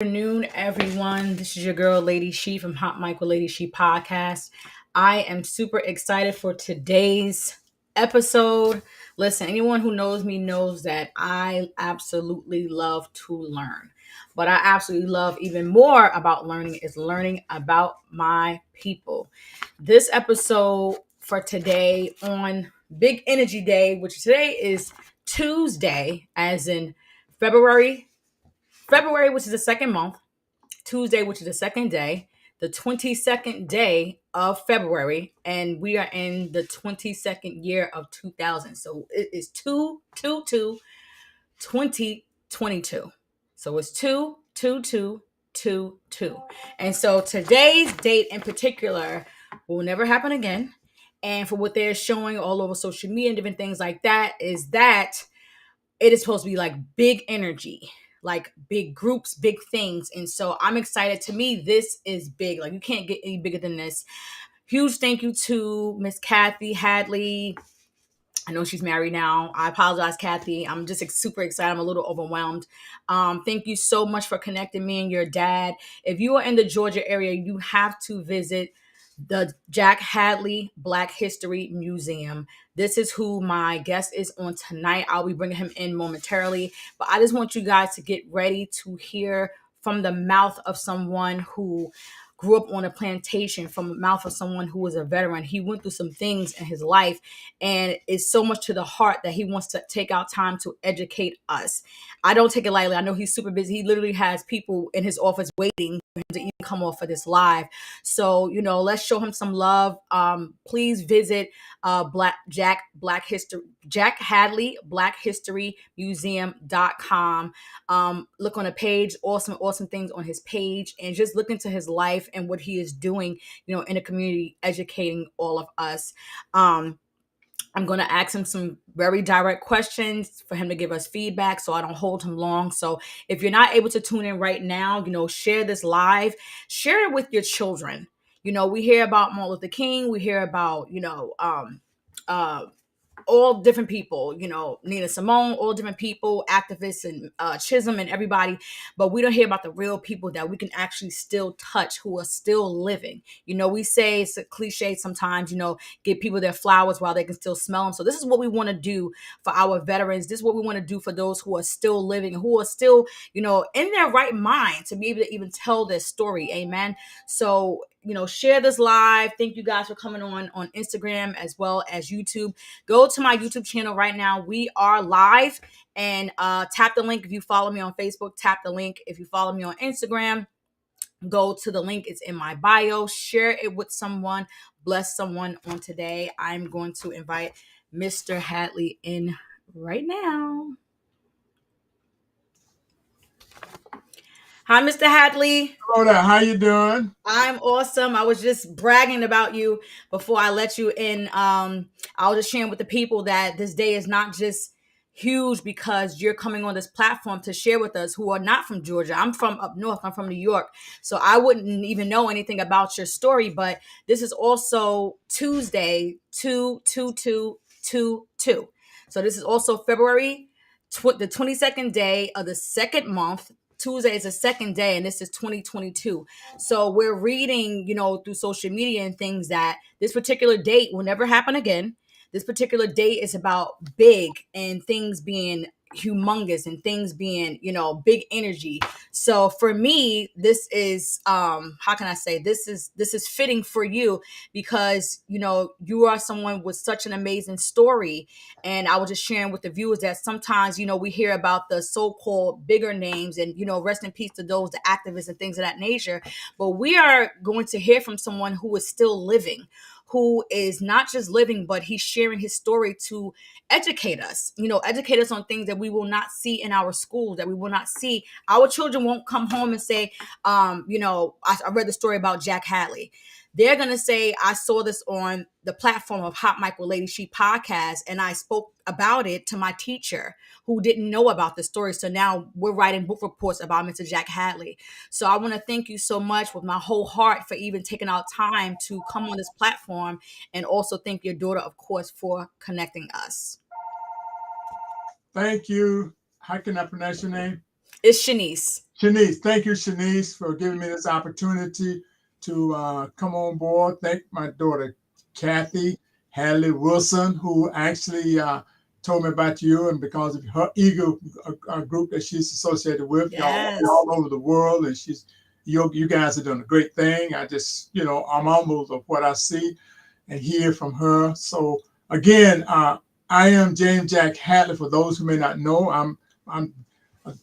Afternoon, everyone. This is your girl, Lady She from Hot Mic with Lady She podcast. I am super excited for today's episode. Listen, anyone who knows me knows that I absolutely love to learn. But I absolutely love even more about learning is learning about my people. This episode for today on Big Energy Day, which today is Tuesday, as in February, which is the second month, Tuesday, which is the second day, the 22nd day of February, and we are in the 22nd year of 2000. So it is 2022. So it's 22222. And so today's date in particular will never happen again. And for what they're showing all over social media and different things like that, is that it is supposed to be like big energy, like big groups, big things. And so I'm excited. To me, this is big. Like, you can't get any bigger than this. Huge thank you to Miss Kathy Hadley. I know she's married now. I apologize, Kathy. I'm just super excited. I'm a little overwhelmed. Thank you so much for connecting me and your dad. If you are in the Georgia area, you have to visit the Jack Hadley Black History Museum. This is who my guest is on tonight. I'll be bringing him in momentarily, but I just want you guys to get ready to hear from the mouth of someone who grew up on a plantation, from the mouth of someone who was a veteran. He went through some things in his life, and it's so much to the heart that he wants to take out time to educate us. I don't take it lightly. I know he's super busy. He literally has people in his office waiting for him to even come off of this live. So, let's show him some love. Please visit Jack Hadley Black History Museum.com. Look on a page, awesome things on his page, and just look into his life and what he is doing, in the community, educating all of us. I'm going to ask him some very direct questions for him to give us feedback, so I don't hold him long. So if you're not able to tune in right now, share this live, share it with your children. We hear about Martin Luther King. We hear about, uh, all different people, Nina Simone, all different people, activists, and Chisholm and everybody. But we don't hear about the real people that we can actually still touch, who are still living. We say it's a cliche sometimes, give people their flowers while they can still smell them. So this is what we want to do for our veterans. This is what we want to do for those who are still living, who are still, in their right mind to be able to even tell their story. Amen. So, share this live. Thank you guys for coming on Instagram as well as YouTube. Go to my YouTube channel right now. We are live, and tap the link. If you follow me on Facebook, tap the link. If you follow me on Instagram, go to the link. It's in my bio. Share it with someone. Bless someone on today. I'm going to invite Mr. Hadley in right now. Hi, Mr. Hadley. Hello there. How you doing? I'm awesome. I was just bragging about you before I let you in. I was just sharing with the people that this day is not just huge because you're coming on this platform to share with us who are not from Georgia. I'm from up north. I'm from New York. So I wouldn't even know anything about your story, but this is also Tuesday, 2/22/22. So this is also February, the 22nd day of the second month. Tuesday is the second day, and this is 2022. So we're reading, through social media and things, that this particular date will never happen again. This particular date is about big and things being humongous and things being, big energy. So for me, this is how can I say, this is fitting for you because you are someone with such an amazing story. And I was just sharing with the viewers that sometimes we hear about the so-called bigger names, and rest in peace to those, the activists and things of that nature, but we are going to hear from someone who is still living, who is not just living, but he's sharing his story to educate us, educate us on things that we will not see in our schools, that we will not see. Our children won't come home and say, I read the story about Jack Hadley. They're going to say, I saw this on the platform of Hot Mic with Lady She podcast, and I spoke about it to my teacher who didn't know about the story. So now we're writing book reports about Mr. Jack Hadley. So I want to thank you so much with my whole heart for even taking out time to come on this platform, and also thank your daughter, of course, for connecting us. Thank you. How can I pronounce your name? It's Shanice. Shanice. Thank you, Shanice, for giving me this opportunity to come on board. Thank my daughter, Kathy Hadley Wilson, who actually told me about you, and because of her Eagle group that she's associated with, y'all Yes. all over the world, and you guys are doing a great thing. I'm humbled of what I see and hear from her. So again, I am James Jack Hadley. For those who may not know, I'm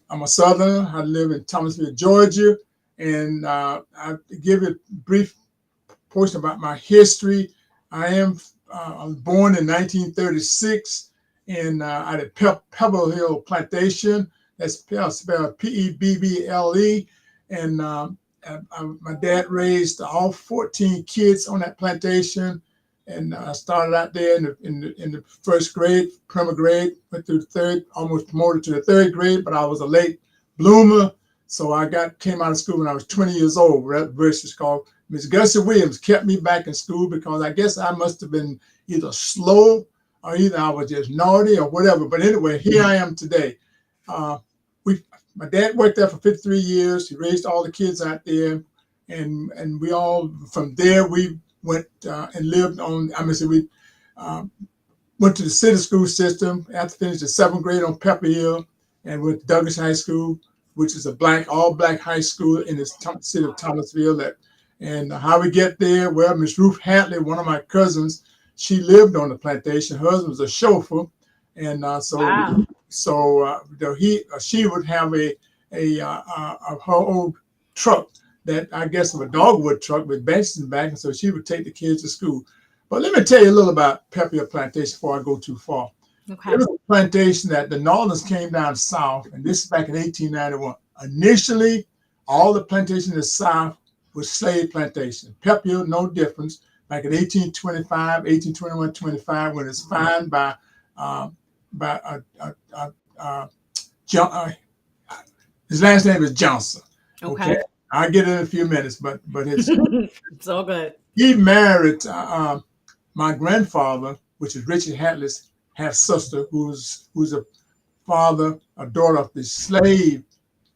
I'm a Southerner. I live in Thomasville, Georgia, and I give you a brief portion about my history. I was born in 1936 at a Pebble Hill Plantation. That's spelled Pebble, and my dad raised all 14 kids on that plantation. And I started out there in the first grade, primary grade, went through the third, almost promoted to the third grade, but I was a late bloomer. So came out of school when I was 20 years old. Versus called Miss Gussie Williams kept me back in school because I guess I must have been either slow or either I was just naughty or whatever. But anyway, here I am today. Uh, we, my dad worked there for 53 years. He raised all the kids out there, and we all from there we went and lived on. We uh, went to the city school system after finished the seventh grade on Pepper Hill, and went to Douglas High School, which is all black high school in the city of Thomasville. And how we get there? Well, Miss Ruth Hadley, one of my cousins, she lived on the plantation. Her husband was a chauffeur, and Wow. she would have her old truck that I guess of a dogwood truck with benches in the back, and so she would take the kids to school. But let me tell you a little about Pepper Hill Plantation before I go too far. It Okay. was a plantation that the Northerners came down south, and this is back in 1891. Initially, all the plantation in the south was slave plantation. Pepper Hill, no difference. Back in 1825, 1821, 25, when it's found uh, by John, his last name is Johnson. Okay, Okay. I'll get it in a few minutes, but It's all good. he married my grandfather, which is Richard Hadley's half sister, who's a daughter of the slave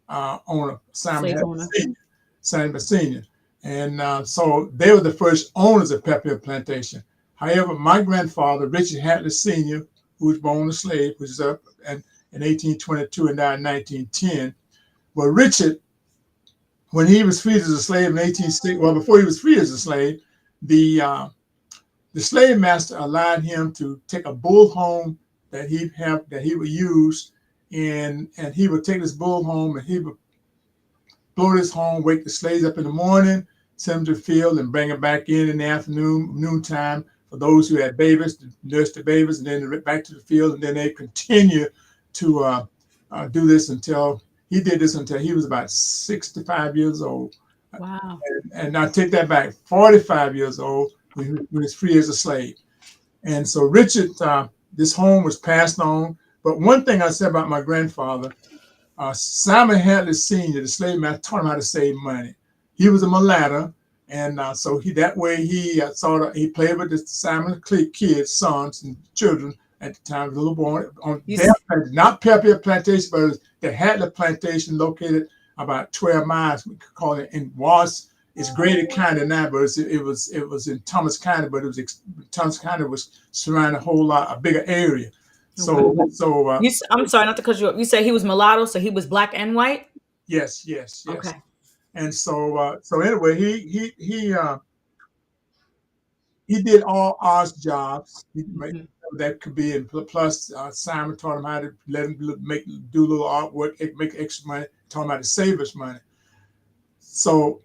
owner Simon Slave Hadley owner. Senior. Simon Senior, and so they were the first owners of Pepper Hill Plantation. However, my grandfather Richard Hadley Senior, who was born a slave, which is up in 1822 and died in 1910. Well, Richard, when he was freed as a slave in 1860, well, before he was freed as a slave, the the slave master allowed him to take a bull home that he would use, and he would take this bull home and he would blow this home, wake the slaves up in the morning, send them to the field, and bring them back in the afternoon, noontime for those who had babies, to nurse the babies, and then back to the field, and then they continue to do this until he did this until he was about 65 years old. Wow. And I take that back, 45 years old when he was free as a slave. And so Richard, this home was passed on. But one thing I said about my grandfather, Simon Hadley Sr., the slave master, taught him how to save money. He was a mulatto, and so he played with the Simon kids, sons and children at the time, little boy on their plantation, not Pepper Hill Plantation, but it was the Hadley Plantation located about 12 miles, we could call it, and it's graded County now, but it was in Thomas County, but Thomas County was surrounding a bigger area. So Okay. so I'm sorry, not to cut you up. You said he was mulatto, so he was black and white. yes. Okay. And so anyway, he did all odds jobs. Hmm. That could be, and plus Simon taught him how to let him do a little artwork, make extra money. Taught him how to save his money. So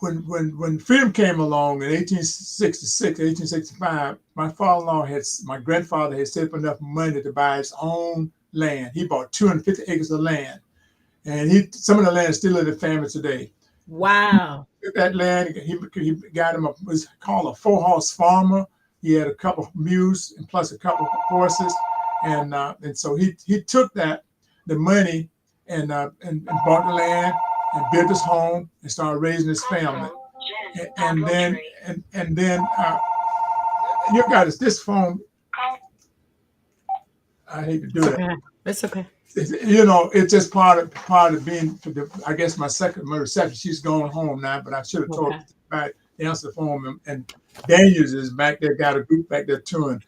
when freedom came along in 1866, 1865, my grandfather had saved enough money to buy his own land. He bought 250 acres of land, and some of the land is still in the family today. Wow. That land, he got him was called a 4-horse farmer. He had a couple of mules and plus a couple of horses, and so he took the money and bought the land and built his home and started raising his family. And then you got this phone. I hate to do It's that. okay. It's okay. it's just part of being. I guess my reception. She's going home now, but I should have told Okay. her about the answer phone. And Daniels is back there, got a group back there touring.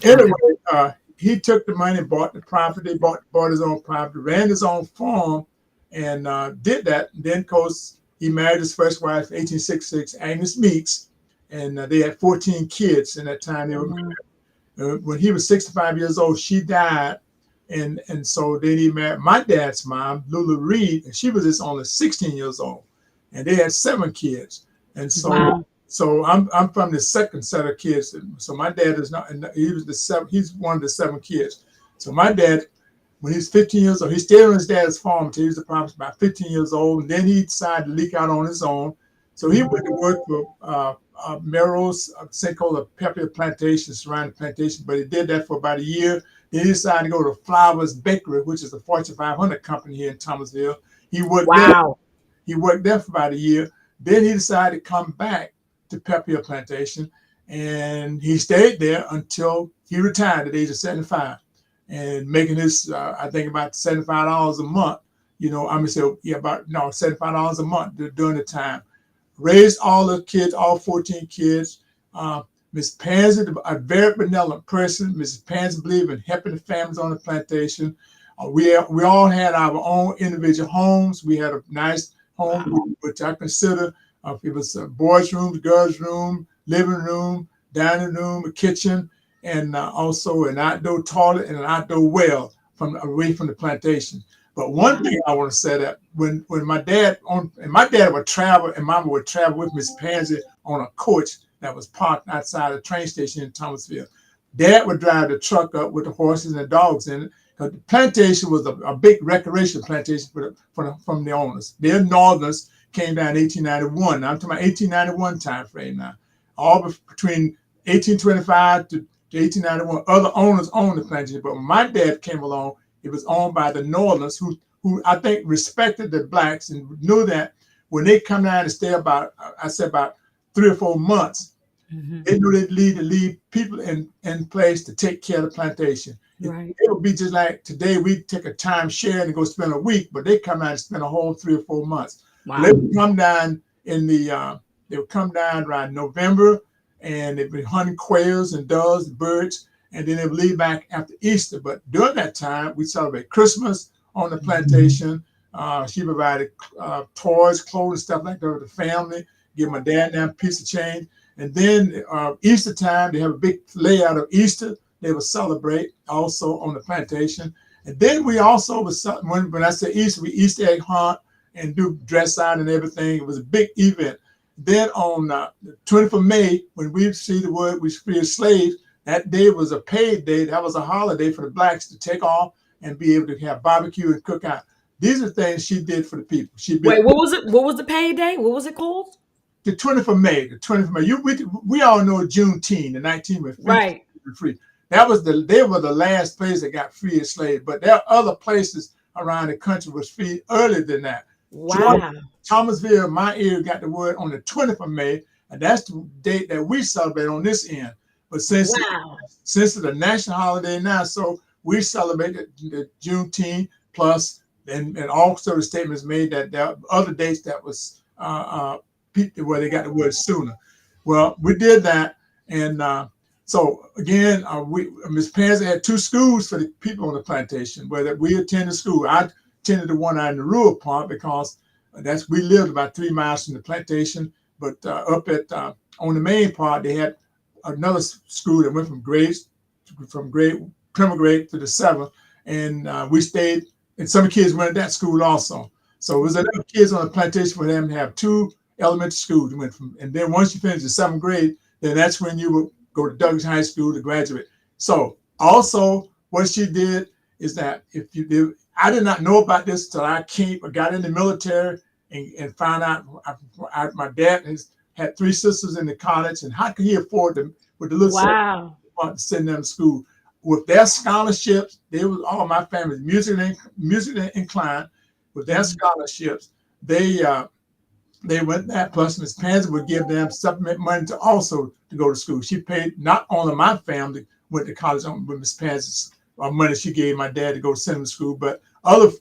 Anyway, Okay. he took the money, bought the property, bought his own property, ran his own farm, and did that. And then, of course, he married his first wife, 1866, Agnes Meeks, and they had 14 kids in that time. They were when he was 65 years old, she died. And so then he married my dad's mom, Lula Reed, and she was just only 16 years old. And they had 7 kids. And Wow. so I'm from the second set of kids. So my dad is not, and he's one of the 7 kids. So my dad, when he was 15 years old, he stayed on his dad's farm until he was about 15 years old. And then he decided to leak out on his own. So he went to work for Merrill's, thing called a Pebble Hill Plantation, surrounding plantation, but he did that for about a year. Then he decided to go to Flowers Bakery, which is a Fortune 500 company here in Thomasville. He worked there. Wow. He worked there for about a year. Then he decided to come back to Pebble Hill Plantation, and he stayed there until he retired at the age of 75, and making his, I think, about $75 a month. About $75 a month during the time. Raised all the kids, all 14 kids. Miss Pansy, a very benevolent person. Mrs. Pansy believed in helping the families on the plantation. We all had our own individual homes. We had a nice home, which I consider it was a boys' room, girls' room, living room, dining room, a kitchen, and also an outdoor toilet and an outdoor well away from the plantation. But one thing I want to say that when my dad would travel and Mama would travel with Miss Pansy on a coach that was parked outside the train station in Thomasville. Dad would drive the truck up with the horses and the dogs in it. Because the plantation was a big recreation plantation from the owners. Their Northerners came down in 1891. Now, I'm talking about 1891 time frame now. All between 1825 to 1891, other owners owned the plantation. But when my dad came along, it was owned by the Northerners who I think respected the blacks and knew that when they come down and stay about 3 or 4 months, they knew they'd leave people in place to take care of the plantation. Right. It would be just like today, we take a time share and go spend a week, but they come out and spend a whole 3 or 4 months. Wow. They would come down around November, and they'd be hunting quails and doves, birds, and then they would leave back after Easter. But during that time, we celebrate Christmas on the plantation. She provided toys, clothes, stuff like that for the family, give my dad a piece of change. And then Easter time, they have a big layout of Easter. They would celebrate also on the plantation. And then we also, when I say Easter, we Easter egg hunt and do dress out and everything. It was a big event. Then on the 20th of May, when we see the word we free as slaves, that day was a paid day. That was a holiday for the blacks to take off and be able to have barbecue and cook out. These are things she did for the people. Wait, what was it? What was the payday? What was it called? The 20th of May. The 20th of May. We all know Juneteenth, the 19th was Right. free. They were the last place that got free as slaves, but there are other places around the country was free earlier than that. Wow. Thomasville, my area, got the word on the 20th of May, and that's the date that we celebrate on this end. But since it's a national holiday now, so we celebrate the Juneteenth plus, and also the statements made that there are other dates that was where they got the word sooner. Well, we did that, and so again, Miss Pansy had 2 schools for the people on the plantation where we attended school. I attended the one out in the rural part because we lived about 3 miles from the plantation. But up at on the main part, they had another school that went from primer grade to the 7th, and we stayed. And some kids went to that school also. So it was enough kids on the plantation for them to have 2 elementary schools. And then once you finish the 7th grade, then that's when you would go to Douglas High School to graduate. So also what she did is that I did not know about this till I got in the military and found out my dad had 3 sisters in the college, and how could he afford them with the little to send them to school? With their scholarships, they was all my family musically inclined. With their scholarships, they went that. Plus, Miss Pansy would give them supplement money to go to school. She paid not only my family went to college with Miss Pansy's money she gave my dad to go to cinema school, but other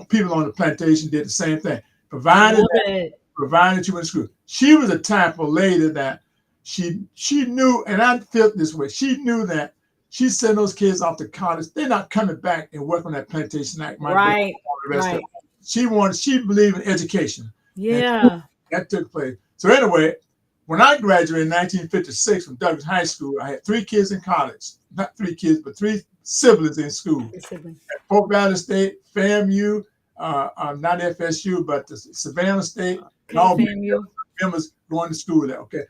people on the plantation did the same thing, provided Love it. provided you went to school. She was a type of lady that she knew, and I felt this way. She knew that she sent those kids off to college. They're not coming back and work on that plantation like my great Right. all the rest of Right. it. She believed in education, and Yeah. that took place. So anyway, when I graduated in 1956 from Douglas High School, I had 3 kids in college. Not 3 kids, but 3 siblings in school. Your sibling. Polk Valley State, FAMU, not FSU, but the Savannah State, and Okay, all FAMU. members going to school there. Okay.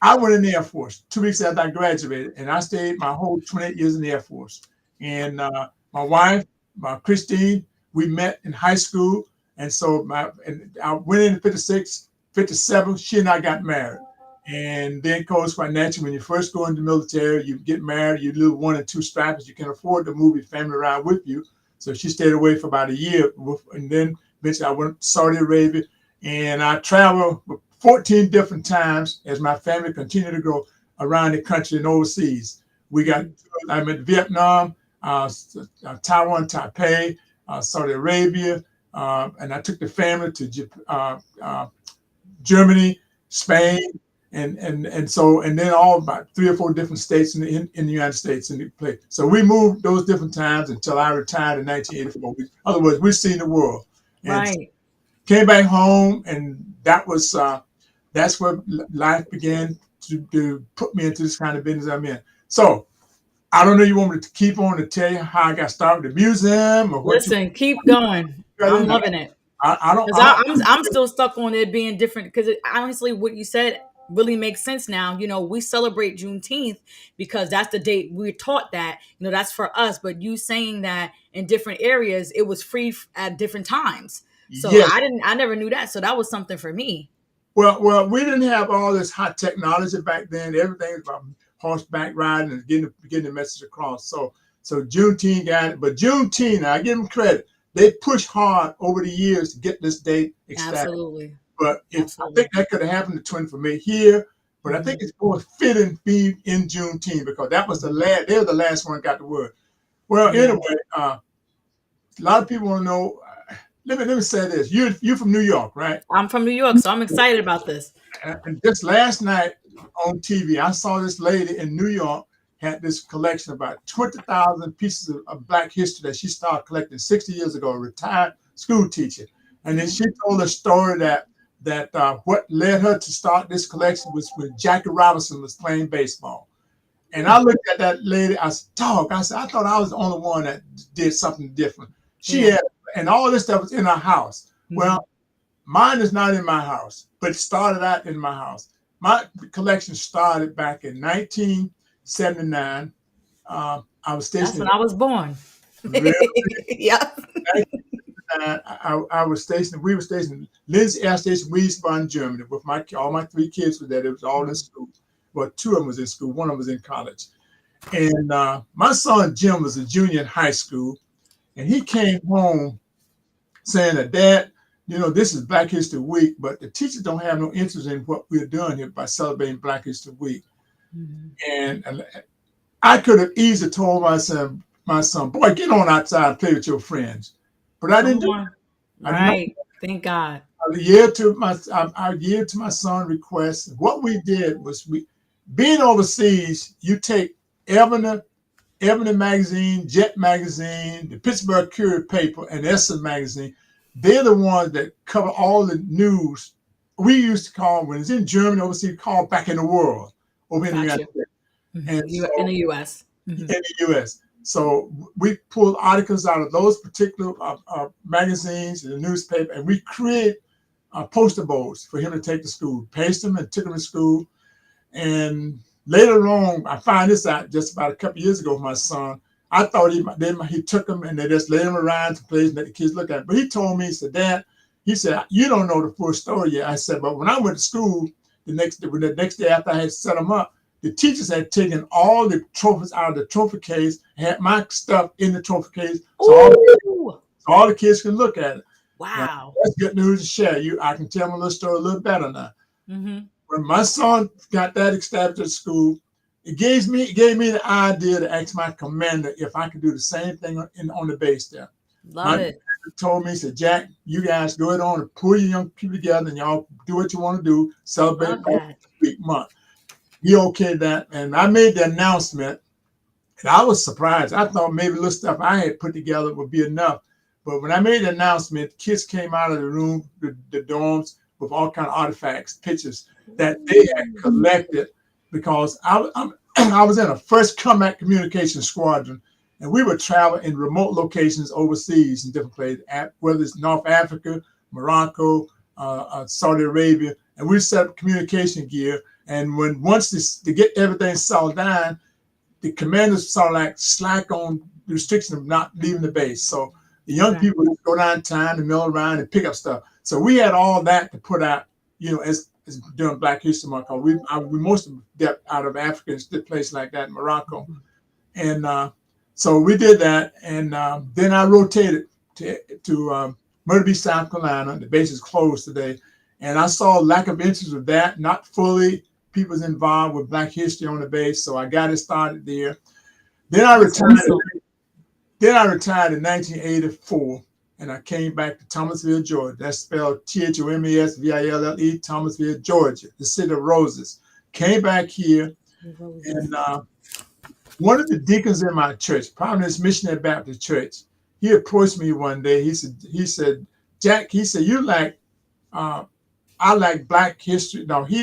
I went in the Air Force 2 weeks after I graduated, and I stayed my whole 28 years in the Air Force. And my wife, Christine, we met in high school. And so I went in 56, 57, she and I got married. And then, of course, financially, when you first go into the military, you get married, you live 1 and 2 stripes, you can afford to move your family around with you. So she stayed away for about a year. And then eventually I went to Saudi Arabia, and I traveled 14 different times as my family continued to grow around the country and overseas. I'm in Vietnam, Taiwan, Taipei, Saudi Arabia, and I took the family to Germany, Spain, and then all about 3 or 4 different states in the United States in the place. So we moved those different times until I retired in 1984. In other words, we've seen the world. And Right. came back home, and that's where life began to put me into this kind of business I'm in. So I don't know, you want me to keep on to tell you how I got started with the museum or what Listen, keep going. I'm you loving it. I don't Because I'm still stuck on it being different. Because honestly, what you said really makes sense now. We celebrate Juneteenth because that's the date we're taught that. That's for us. But you saying that in different areas, it was free at different times. So yes. I never knew that. So that was something for me. Well, we didn't have all this hot technology back then. Everything was about horseback riding and getting the message across. So Juneteenth got it, but Juneteenth, I give them credit. They pushed hard over the years to get this date established. Absolutely. But I Absolutely. think that could have happened to Twin for me here. But I think it's more fitting be in Juneteenth because that was the last. They were the last one that got the word. Well, Yeah. anyway, a lot of people want to know. Let me say this. You're from New York, right? I'm from New York, so I'm excited about this. And just last night on TV, I saw this lady in New York had this collection about 20,000 pieces of Black history that she started collecting 60 years ago, a retired school teacher. And then she told a story that what led her to start this collection was when Jackie Robinson was playing baseball. And I looked at that lady, I said, dog, I thought I was the only one that did something different. She Yeah. had, and all this stuff was in her house. Well, mine is not in my house, but it started out in my house. My collection started back in 1979. I was That's stationed when I was born. really. Yep. I was stationed. We were stationed Lindsay Air Station, Wiesbaden, Germany, with all my 3 kids were there. It was all in school. Well, 2 of them was in school. 1 of them was in college. And my son Jim was a junior in high school, and he came home saying that, Dad, this is Black History Week, but the teachers don't have no interest in what we're doing here by celebrating Black History Week. And I could have easily told my son, boy, get on outside and play with your friends. But I Come didn't do on. it. I did not. Right. Thank God. I yield to my son's request. What we did was being overseas, you take Ebony magazine, Jet magazine, the Pittsburgh Curator paper, and Essence magazine. They're the ones that cover all the news. We used to call, when it's in Germany, overseas, call back in the world, over in the United Gotcha. States. And In so the U.S. in the U.S. So we pull articles out of those particular magazines and the newspaper, and we create poster boards for him to take to school, paste them and took them to school. And later on, I found this out just about a couple of years ago with my son. I thought he took them and they just laid them around to place and let the kids look at it. But he told me, he said, Dad, he said, you don't know the full story yet. I said, but when I went to school the next day after I had set them up, the teachers had taken all the trophies out of the trophy case, had my stuff in the trophy case, so all the kids could look at it. Wow. Now, that's good news to share. I can tell my little story a little better now. When my son got that established at school, it gave me the idea to ask my commander if I could do the same thing on the base there. Love My it. commander told me, he said, Jack, you guys go ahead on and pull your young people together and y'all do what you want to do, celebrate Love Oak that. Week month. He okayed that, and I made the announcement, and I was surprised. I thought maybe little stuff I had put together would be enough. But when I made the announcement, kids came out of the room, the dorms, with all kind of artifacts, pictures that they had collected because I was in a first combat communication squadron, and we would travel in remote locations overseas in different places, whether it's North Africa, Morocco, Saudi Arabia, and we set up communication gear. And once to get everything settled down, the commanders sort of like slack on the restriction of not leaving the base. So the young people would go downtown and mill around and pick up stuff. So we had all that to put out, as during Black History Month. We most get out of Africa, a place like that, Morocco. And so we did that. And then I rotated to Myrtle Beach, South Carolina. The base is closed today. And I saw lack of interest with that, not fully people's involved with Black history on the base. So I got it started there. Then I retired. Then I retired in 1984, and I came back to Thomasville, Georgia. That's spelled Thomasville, Thomasville, Georgia, the city of roses. Came back here, and one of the deacons in my church, Providence Missionary Baptist Church, he approached me one day. He said, Jack, he said, I like Black history. No, he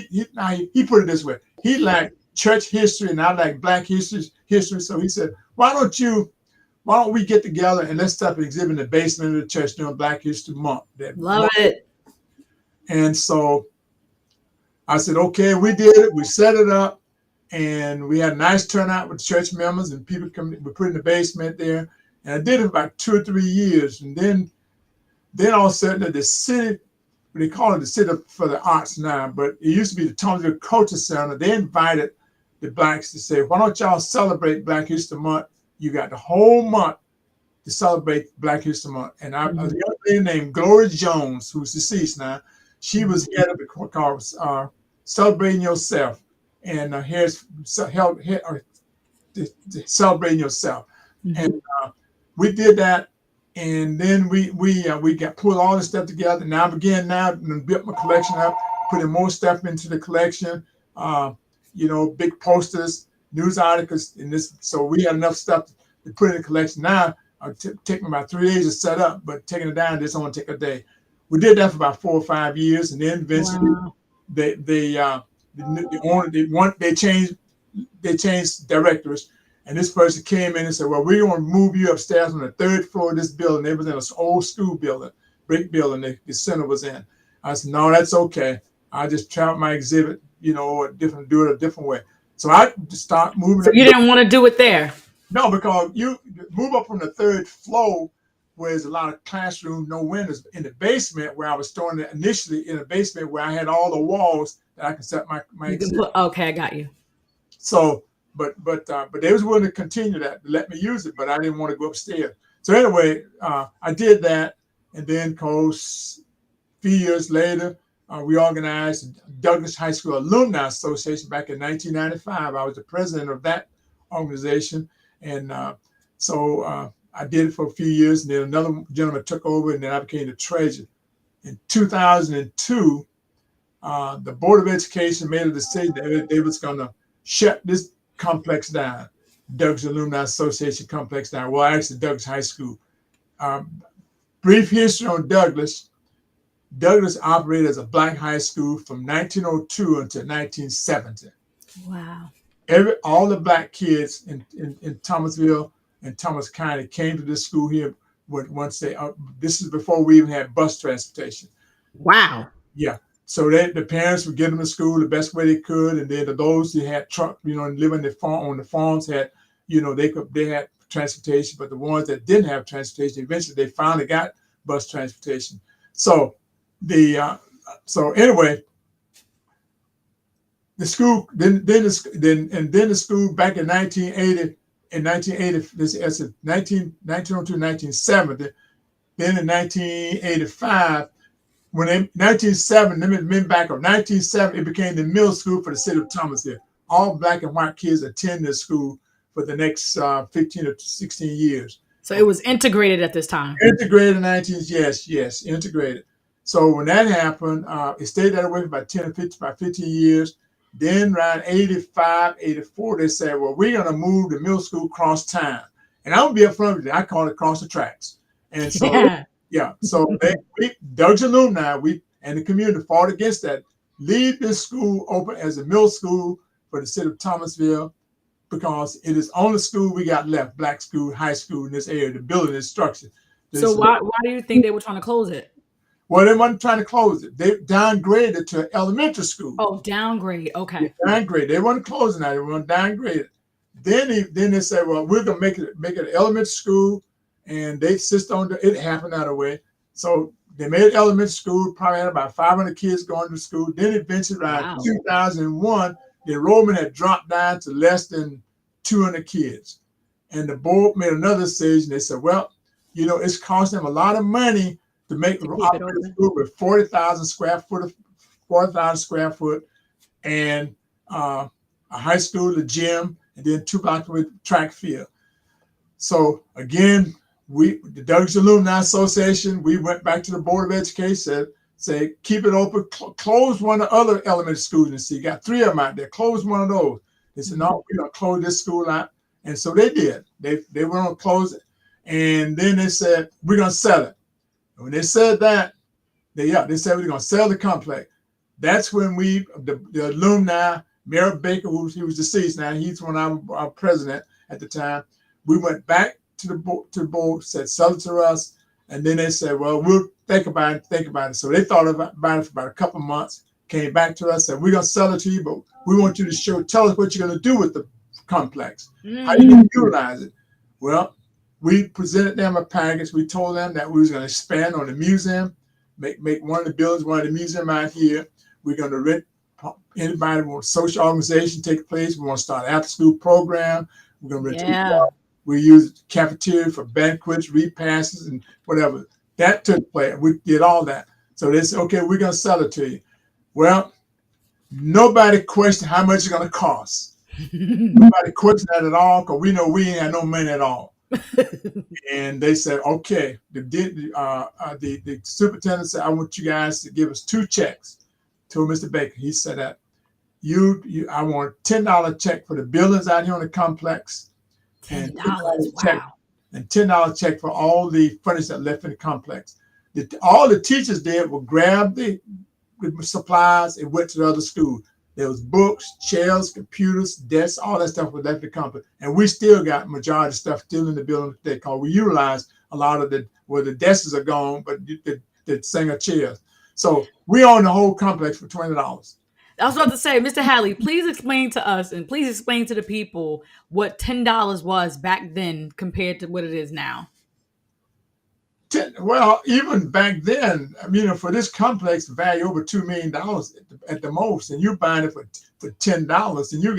put it this way. He liked church history, and I like Black history. So he said, why don't we get together and let's start an exhibit in the basement of the church during Black History Month? Love it. And so I said, okay, we did it. We set it up, and we had a nice turnout with church members, and people we put in the basement there. And I did it for about 2 or 3 years. And then all of a sudden, the city, they call it the City for the Arts now, but it used to be the Thomasville Culture Center. They invited the Blacks to say, why don't y'all celebrate Black History Month? You got the whole month to celebrate Black History Month. And a young lady named Gloria Jones, who's deceased now, she was head of the called Celebrating Yourself. And here's Celebrating Yourself. And we did that. And then we got pulled all this stuff together. Now I began to build my collection up, putting more stuff into the collection, big posters, news articles, and this. So we had enough stuff to put in the collection. Now it take me about 3 days to set up, but taking it down, this only take a day. We did that for about 4 or 5 years, and then eventually they changed directors. And this person came in and said, well, we're going to move you upstairs on the 3rd floor of this building. It was in an old school building, brick building the center was in. I said, no, that's okay. I just travel my exhibit, do it a different way. So I just start moving. So you didn't want to do it there? No, because you move up from the 3rd floor where there's a lot of classroom, no windows. In the basement where I was storing it initially, in the basement where I had all the walls that I could set my exhibit. Okay, I got you. So But they was willing to continue that, to let me use it, but I didn't want to go upstairs. So anyway, I did that, and then, of course, a few years later, we organized Douglas High School Alumni Association back in 1995. I was the president of that organization, and so I did it for a few years, and then another gentleman took over, and then I became the treasurer. In 2002, the Board of Education made a decision that they was going to shut this complex down, Douglas Alumni Association complex down. Well, actually, Douglas High School. Brief history on Douglas. Douglas operated as a Black high school from 1902 until 1970. Wow. All the Black kids in Thomasville and Thomas County came to this school here once this is before we even had bus transportation. Wow. Yeah. So the parents would get them to school the best way they could, and then those who had truck, and living on the farms had, they had transportation, but the ones that didn't have transportation, eventually they finally got bus transportation. So anyway, the school then the school back in 1980, this is 1902, 1970, then in 1985. When in 1907, let me back up. 1907, it became the middle school for the city of Thomasville. all black and white kids attend this school for the next 15 or 16 years. So it was integrated at this time. Integrated in 19, yes, integrated. So when that happened, it stayed that way for about 10 or 15, about 15 years. Then around 85, 84, they said, well, we're going to move the middle school across town. And I'm going to be upfront with you. I call it across the tracks. And so, so Doug's alumni, and the community fought against that. Leave this school open as a middle school for the city of Thomasville, because it is only school we got left, black school, high school in this area. The building is structured. So why do you think they were trying to close it? Well, they weren't trying to close it. They downgraded it to elementary school. Oh, downgrade. Okay. Downgrade. They weren't closing that. They were downgrade it. Then they said, well, we're gonna make it an elementary school, and they insist on it happened that way. So they made elementary school. Probably had about 500 kids going to school. Then eventually, around 2001, the enrollment had dropped down to less than 200 kids, and the board made another decision. They said, well, it's costing them a lot of money to make the school with 40,000 square foot, and a high school, a gym, and then 2 blocks with track field. So again, the Douglas Alumni Association, we went back to the Board of Education, say keep it open, close one of the other elementary schools in the city. Got 3 of them out there. Close one of those. They said, no, we're gonna close this school out, and so they did. They were gonna close it, and then they said we're gonna sell it. When they said that, they said we're going to sell the complex. That's when the alumni, Mayor Baker, he was deceased now, he's one of our president at the time. We went back to the board, said sell it to us, and then they said, well, we'll think about it. So they thought about it for about a couple of months, came back to us, said, we're going to sell it to you, but we want you to tell us what you're going to do with the complex. How you going to utilize it? Well, we presented them a package. We told them that we was going to expand on the museum, make one of the buildings, one of the museum out here. We're going to rent anybody who wants social organization take place. We want to start an after-school program. We're going to rent we use cafeteria for banquets, repasses, and whatever. That took place. We did all that. So they said, okay, we're going to sell it to you. Well, nobody questioned how much it's going to cost. Nobody questioned that at all, because we know we ain't had no money at all. And they said, okay. The superintendent said, I want you guys to give us 2 checks. Told Mr. Baker, he said that I want a $10 check for the buildings out here on the complex, $10, wow, and $10 check for all the furniture that left in the complex. All the teachers did was grab the supplies and went to the other school. There was books, chairs, computers, desks, all that stuff was left in the complex. And we still got majority of stuff still in the building today, because we utilized a lot of where the desks are gone, but the Singer chairs. So we own the whole complex for $20. I was about to say, Mr. Hadley, please explain to us and please explain to the people what $10 was back then compared to what it is now. Well, even back then, for this complex, value over $2 million at the most, and you're buying it for $10, and you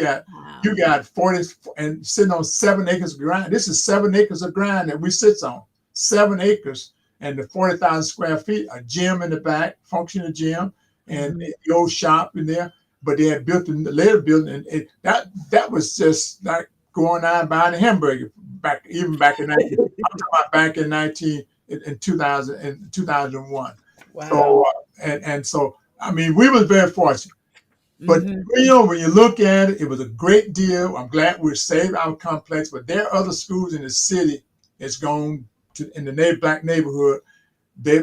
got 40 and sitting on 7 acres of ground. This is 7 acres of ground that we sit on, 7 acres, and the 40,000 square feet, a gym in the back, functioning gym, and the old shop in there. But they had built in the later building, and that was just like going out and buying a hamburger back in 19. I'm talking about back in 2001. Wow. So so we were very fortunate. But when you look at it, it was a great deal. I'm glad we saved our complex. But there are other schools in the city that's gone in the black neighborhood.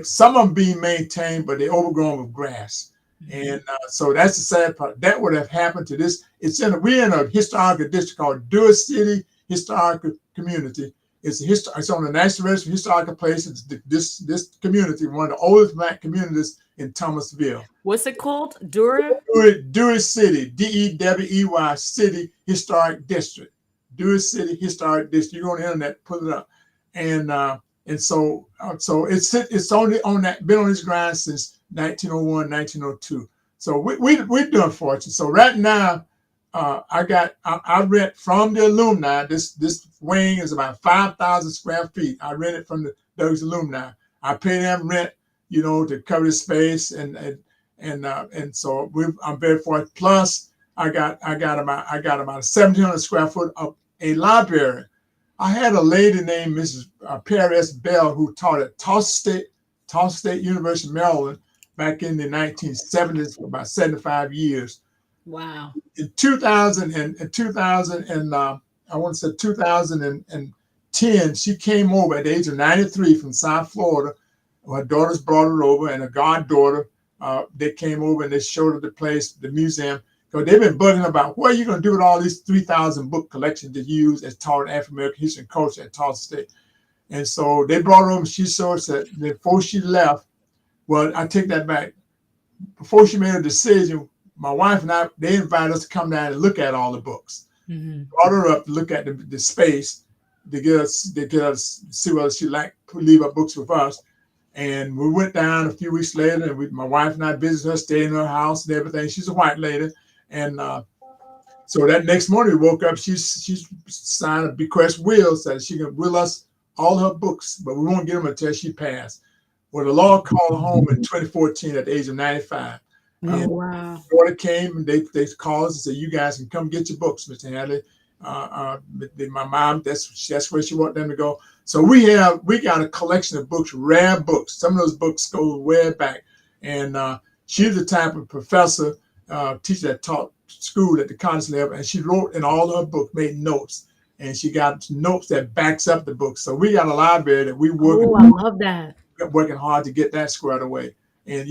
Some of them being maintained, but they're overgrown with grass. And so that's the sad part. That would have happened to this. We're in a historical district called Dewey City Historical Community. It's on the National Register of Historical Places. This community, one of the oldest black communities in Thomasville. What's it called? Dewey City, Dewey City Historic District. Dewey City Historic District. You go on the internet, pull it up, and so it's only been on this ground since 1901, 1902. So we're doing fortunate. So right now, I rent from the alumni. This wing is about 5,000 square feet. I rent it from the Doug's alumni. I pay them rent, to cover the space, and so I'm very fortunate. Plus, about 1,700 square foot of a library. I had a lady named Mrs. Paris Bell who taught at Tulsa State University, Maryland, back in the 1970s for about 75 years. Wow. In 2000 and in 2000 and I want to say 2010, she came over at the age of 93 from South Florida. Her daughters brought her over, and a goddaughter. They came over and they showed her the place, the museum. So they've been bugging about what are you going to do with all these 3,000 book collections that you use as taught African American history and culture at Tulsa State. And so they brought her over. She showed us that before she left. Well, I take that back. Before she made a decision, my wife and I, they invited us to come down and look at all the books. Brought her up to look at the space to get us see whether she liked to leave her books with us. And we went down a few weeks later, and my wife and I visited her, stayed in her house and everything. She's a white lady. And so that next morning we woke up, she signed a bequest will, said she can will us all her books, but we won't get them until she passed. Well, the Lord called her home in 2014 at the age of 95. And wow. the daughter came and they called us and said, you guys can come get your books, Mr. Hadley. My mom, that's where she wanted them to go. So we got a collection of books, rare books. Some of those books go way back. And she's the type of professor, teacher that taught school at the college level, and she wrote in all her books, made notes. And she got notes that backs up the books. So we got a library that we work. Oh, I love that. Working hard to get that squared away, and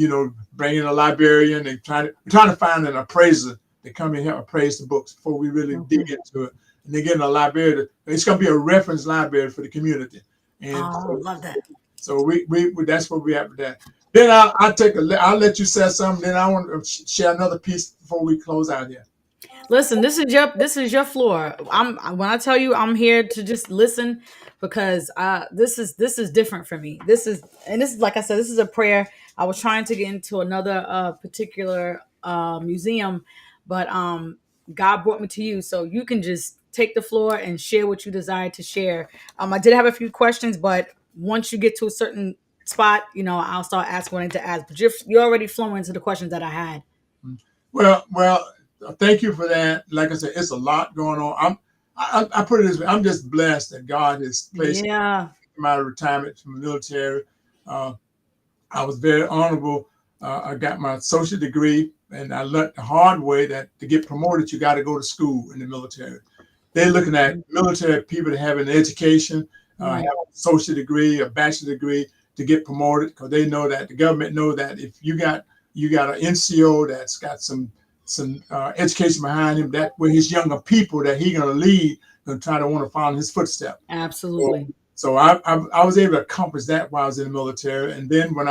bringing a librarian and trying to find an appraiser to come in here appraise the books before we really dig into it. And they're getting a library. It's going to be a reference library for the community. And I love that. So we that's what we have with that. Then I'll let you say something. Then I want to share another piece before we close out here. Listen, this is your floor. When I tell you I'm here to just listen because this is different for me. This is like I said, this is a prayer. I was trying to get into another particular museum, but God brought me to you, so you can just take the floor and share what you desire to share. I did have a few questions, but once you get to a certain spot, I'll start asking what I need to ask. But you're already flowing into the questions that I had. Well, thank you for that. Like I said, it's a lot going on. I put it this way: I'm just blessed that God has placed my retirement from the military. I was very honorable. I got my associate degree, and I learned the hard way that to get promoted, you got to go to school in the military. They're looking at military people to have an education, have an associate degree, a bachelor degree to get promoted, because they know that the government know that if you got an NCO that's got some education behind him, that with his younger people that he's going to lead, going to try to want to follow in his footsteps. Absolutely. So I was able to accomplish that while I was in the military. And then when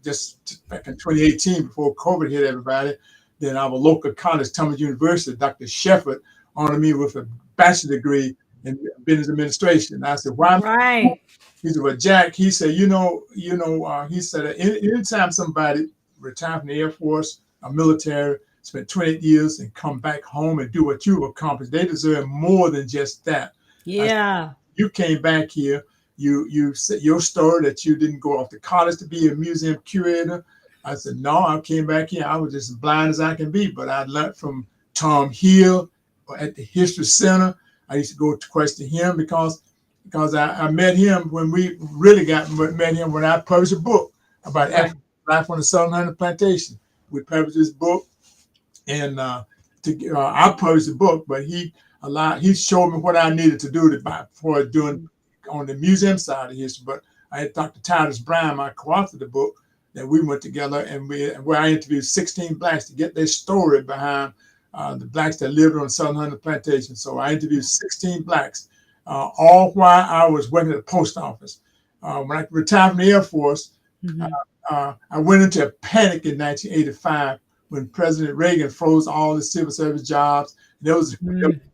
just back in 2018, before COVID hit everybody, then our local college, Thomasville University, Dr. Shepard, honored me with a bachelor's degree in business administration. And I said, why? Right. He said, well, Jack, he said, he said, anytime somebody retired from the Air Force or military, spent 28 years and come back home and do what you've accomplished, they deserve more than just that. Yeah. You came back here. You said your story that you didn't go off to college to be a museum curator. I said, no, I came back here. I was just as blind as I can be, but I learned from Tom Hill at the History Center. I used to go to question him because I met him when we really met him when I published a book about African life on the Southern Plantation. We published this book, and I published the book, but he showed me what I needed to do for doing on the museum side of history. But I had Dr. Titus Brown, my co-author of the book, that we went together and where I interviewed 16 blacks to get their story behind the blacks that lived on the Southern Plantation. So I interviewed 16 blacks, all while I was working at the post office. When I retired from the Air Force, I went into a panic in 1985 when President Reagan froze all the civil service jobs. There was a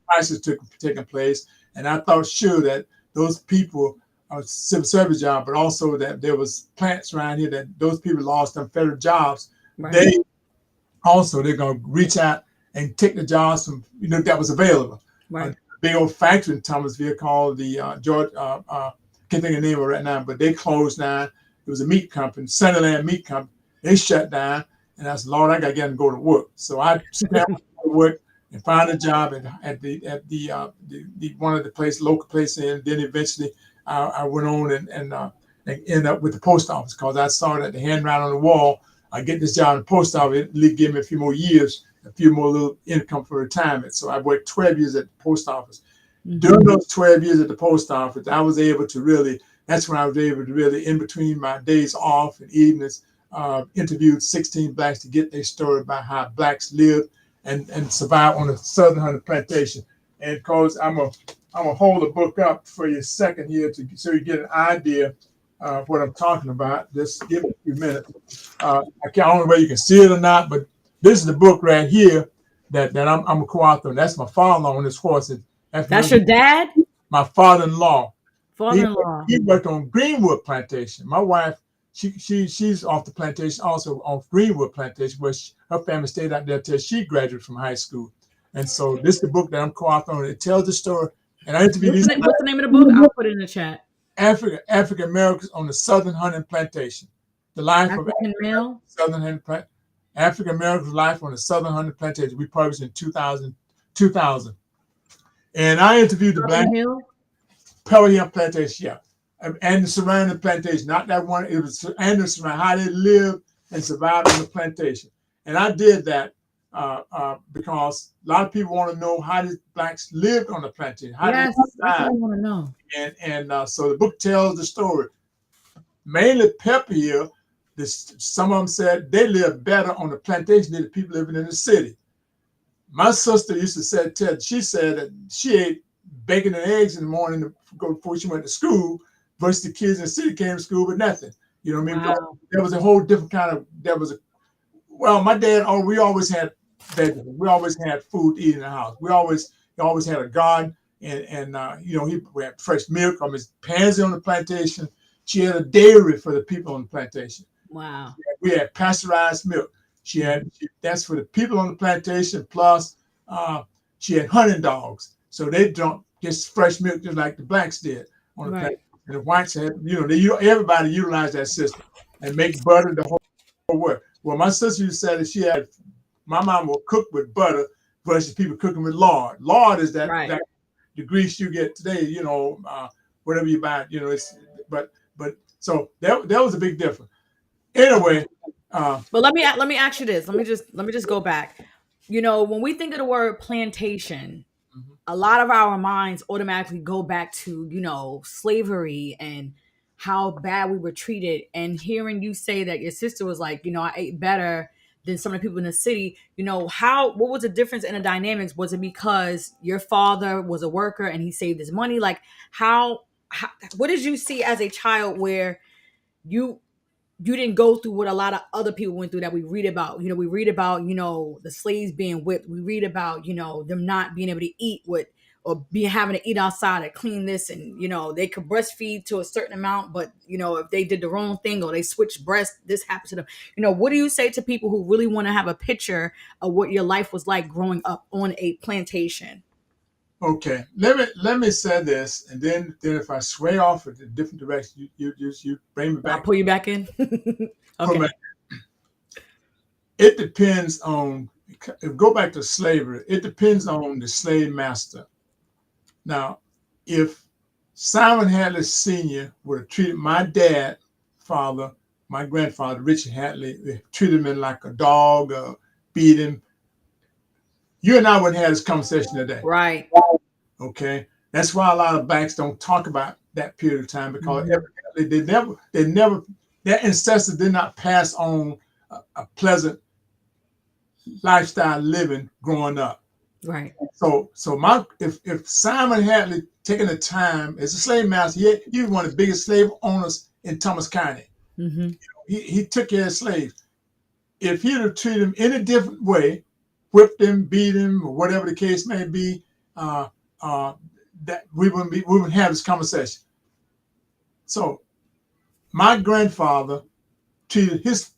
crisis taking place, and I thought sure that those people civil service job, but also that there was plants around here that those people lost them federal jobs. Right. They're going to reach out and take the jobs from that was available. Right. Big old factory in Thomasville called the George. Can't think of the name of it right now, but they closed down. It was a meat company, Sunnyland Meat Company. They shut down, and I said, Lord, I got to get them to go to work. So I scrambled work and find a job at the one of the local places, and then eventually I went on and ended up with the post office, because I started at the handwriting on the wall. I get this job in the post office, it gave me a few more years, a few more little income for retirement. So I worked 12 years at the post office. Mm-hmm. During those 12 years at the post office, I was able to really, that's when I was able to really, in between my days off and evenings, interviewed 16 blacks to get their story about how blacks lived and survive on the Southern Hunter Plantation. And because I'm gonna hold the book up for you a second here so you get an idea of what I'm talking about. Just give it a few minutes. I don't know whether you can see it or not, but this is the book right here that I'm a co-author. That's my father on this horse. That's your dad? My father-in-law. Father-in-law. He worked on Greenwood Plantation. My wife, she's off the plantation, also off Greenwood Plantation, where her family stayed out there till she graduated from high school. And so this is the book that I'm co-authoring. It tells the story. And I interviewed what's the name of the book? I'll put it in the chat. African Americans on the Southern Hunting Plantation. The life African of Southern Hunting African Americans' life on the Southern Hunting Plantation. We published in 2000. And I interviewed the black Pebble Hill Plantation, yeah, and the surrounding plantation. Not that one. It was and the surrounding, how they lived and survived on the plantation. And I did that because a lot of people want to know how the blacks lived on the plantation. Yes, that's what I want to know. And so the book tells the story. Mainly Pebble Hill, some of them said they lived better on the plantation than the people living in the city. My sister used to say, she said that she ate bacon and eggs in the morning before she went to school, versus the kids in the city came to school with nothing. You know what I mean? Wow. There was a whole different kind of, my dad, we always had vegetables. We always had food to eat in the house. We always had a garden, and we had fresh milk from his pansy on the plantation. She had a dairy for the people on the plantation. Wow. We had pasteurized milk. That's for the people on the plantation. Plus, she had hunting dogs, so they drank just fresh milk, just like the blacks did on the plantation. And the whites had, everybody utilized that system and make butter the whole work. Well, my sister used to say that my mom will cook with butter versus people cooking with lard. Lard is that the grease you get today, whatever you buy, but so that was a big difference. Anyway. But let me ask you this. Let me just go back. When we think of the word plantation, a lot of our minds automatically go back to, slavery and how bad we were treated. And hearing you say that your sister was like, I ate better than some of the people in the city, what was the difference in the dynamics? Was it because your father was a worker and he saved his money? Like what did you see as a child where you didn't go through what a lot of other people went through that we read about? We read about, the slaves being whipped. We read about, them not being able to eat having to eat outside or clean this. And, they could breastfeed to a certain amount, but, if they did the wrong thing or they switched breasts, this happened to them. What do you say to people who really want to have a picture of what your life was like growing up on a plantation? Okay, let me say this, and then if I sway off in a different direction, you bring me back. I'll pull you back in. Okay. It depends on. Go back to slavery. It depends on the slave master. Now, if Simon Hadley Sr. would have treated my dad, father, my grandfather, Richard Hadley, treated him like a dog, beat him, you and I wouldn't have this conversation today. Right. Okay. That's why a lot of blacks don't talk about that period of time, because they never, their ancestors did not pass on a pleasant lifestyle living growing up. Right. So if Simon Hadley taken the time as a slave master, he was one of the biggest slave owners in Thomas County. Mm-hmm. He took care of slaves. If he'd have treated them in a different way, whipped him, beat him, or whatever the case may be, that we wouldn't have this conversation. So my grandfather treated his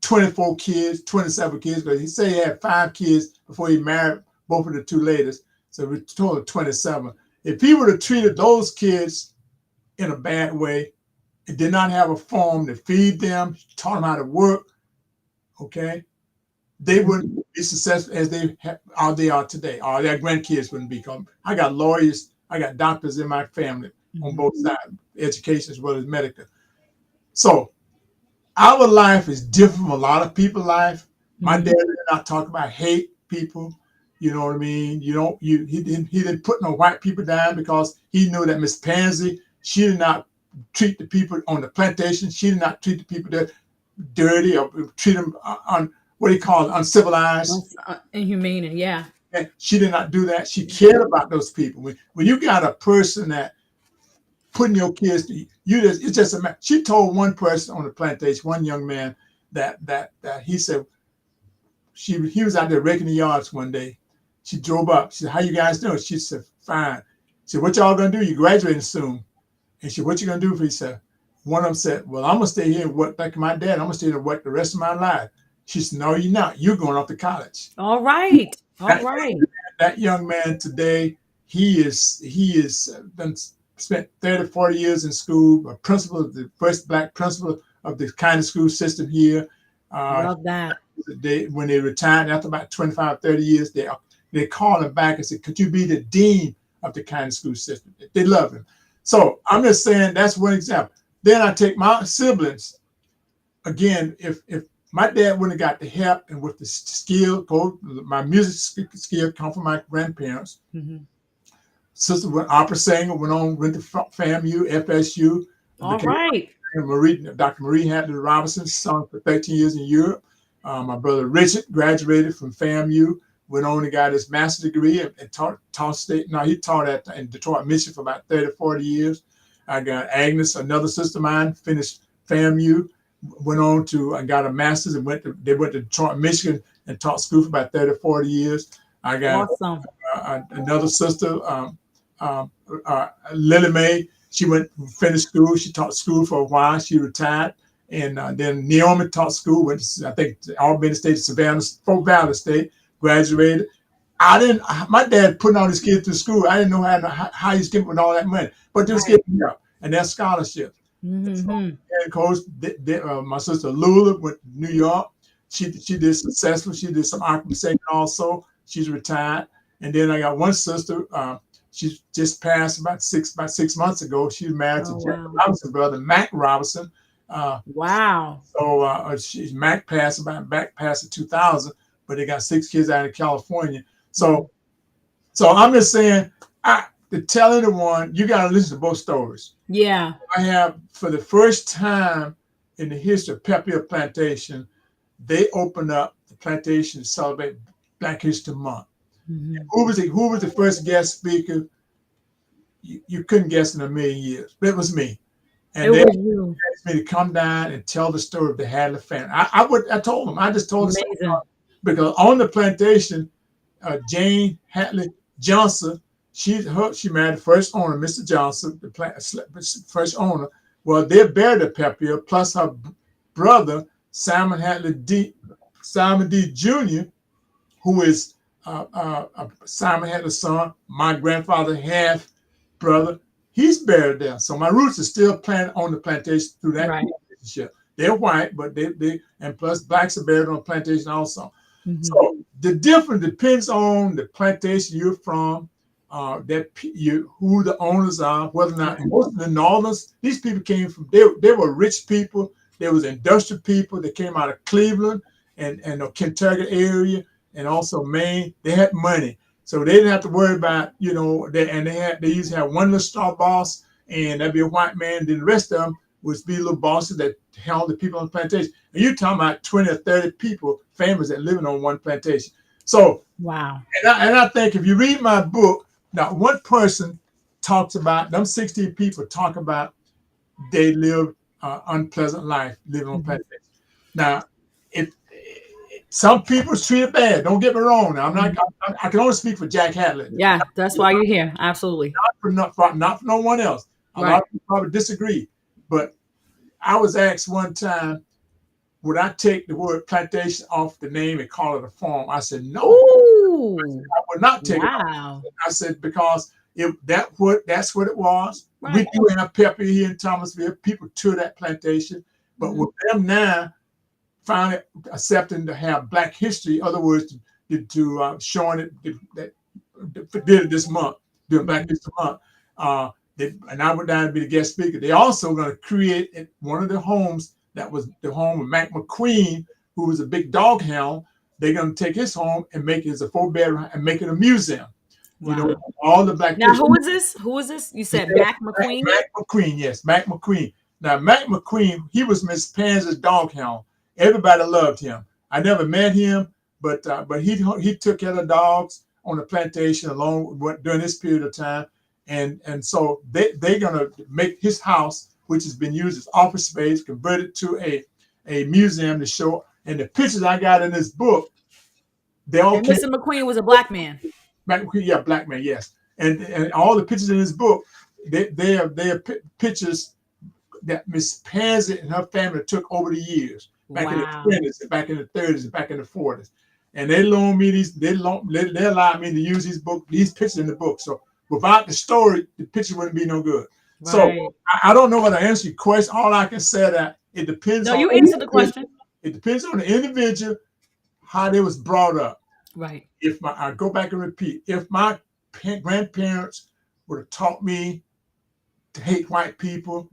24 kids, 27 kids, because he said he had 5 kids before he married both of the 2 ladies. So we total 27. If he would have treated those kids in a bad way and did not have a farm to feed them, taught them how to work, okay, they wouldn't be successful as they are today. Or their grandkids wouldn't become. I got lawyers, I got doctors in my family on both sides, education as well as medical. So our life is different from a lot of people's life. My dad did not talk about hate people. You know what I mean? He didn't put no white people down because he knew that Miss Pansy, she did not treat the people on the plantation. She did not treat the people that dirty or treat them on what he called uncivilized. Inhumane, and yeah. And she did not do that. She cared about those people. When you got a person that putting your kids to it's just a she told one person on the plantation, one young man, that he said he was out there raking the yards one day. She drove up. She said, "How you guys doing?" She said, "Fine." She said, "What y'all gonna do? You graduating soon." And she said, "What you gonna do?" He said, one of them said, "Well, I'm gonna stay here and work like my dad. I'm gonna stay here and work the rest of my life." She said, "No, you're not. You're going off to college." All right. All That, right. that young man today, he is done spent 30, 40 years in school, a principal, the first black principal of the kind of school system here. Love that. When they retired after about 25, 30 years, they called him back and said, "Could you be the dean of the kind of school system?" They love him. So I'm just saying that's one example. Then I take my siblings. Again, if my dad wouldn't have got the help and with the skill, my music skill come from my grandparents. Sister went opera singer, went to FAMU, FSU. All right. Dr. Marie Hadley Robinson, sung for 13 years in Europe. My brother Richard graduated from FAMU, went on and got his master's degree and taught state. No, he taught in Detroit, Michigan for about 30, 40 years. I got Agnes, another sister of mine, finished FAMU, went on to and got a master's and they went to Detroit, Michigan and taught school for about 30, 40 years. I got awesome. Another sister, Lily Mae. She finished school. She taught school for a while. She retired. And then Naomi taught school, went to, I think, Albany State, Savannah, Fort Valley State, graduated. My dad putting all his kids through school. I didn't know how he's getting with all that money, but they was getting help and their scholarships. And of course, my sister Lula went to New York. She did successful. She did some opera singing also. She's retired. And then I got one sister. She just passed about six months ago. She was married to Jack Robinson's brother, Mac Robinson. Wow. So Mac passed in 2000, but they got 6 kids out of California. So I'm just saying, to tell anyone, you got to listen to both stories. Yeah. I have, for the first time in the history of Pebble Hill Plantation, they opened up the plantation to celebrate Black History Month. Who was the first guest speaker? You couldn't guess in a million years. It was me. And they asked me to come down and tell the story of the Hadley family. I told them. I just told them because on the plantation, Jane Hadley Johnson, she married the first owner, Mr. Johnson, the first owner. Well, they're buried at Pebble Hill, plus her brother Simon D. Jr., who is Simon Hadley's son, my grandfather half brother. He's buried there. So my roots are still planted on the plantation through that relationship. They're white, but they and plus blacks are buried on the plantation also. So the difference depends on the plantation you're from, who the owners are, whether or not most of the Northerners, these people came from, they were rich people. There was industrial people that came out of Cleveland and the Kentucky area and also Maine. They had money. So they didn't have to worry about, they used to have one little star boss, and that'd be a white man. Then the rest of them would be little bosses that held the people on the plantation. And you're talking about 20 or 30 people, families that living on one plantation. So, wow. And I think if you read my book, now one person talks about, them 16 people talk about they live unpleasant life living on plantation. Now, if some people treat it bad. Don't get me wrong. Now, I can only speak for Jack Hadley. Yeah, that's why you're here. Absolutely. Not for no one else. A lot of people probably disagree. But I was asked one time, would I take the word plantation off the name and call it a farm? I said, no. I would not take it off. I said, because that's what it was. We do have Pebble here in Thomasville. People tour that plantation. But with them now, finally accepting to have Black History, in other words, to showing it that did it this month, doing Black History Month. And I went down to be the guest speaker. They also going to create one of the homes that was the home of Mac McQueen, who was a big dog hound. They're going to take his home and make it as a 4-bedroom and make it a museum. Wow. You know, all the Black. Now, who is this? Who is this? You said Mac McQueen? Mac McQueen, yes, Mac McQueen. Now, Mac McQueen, he was Miss Pansy's dog hound. Everybody loved him. I never met him, but he took care of the dogs on the plantation during this period of time. And so they're going to make his house, which has been used as office space, converted to a museum to show. And the pictures I got in this book, they all. And Mr. McQueen was a Black man. Mac McQueen, yeah, Black man, yes. And all the pictures in this book, they are pictures that Miss Pansy and her family took over the years, back in the 20s, and back in the 30s, and back in the 40s. And they loaned me these. They allowed me to use these pictures in the book. So without the story, the picture wouldn't be no good. Right. So I don't know whether I answer your question. All I can say that it depends. No, you answered the question. It depends on the individual, how they was brought up. Right. I go back and repeat, if my grandparents would have taught me to hate white people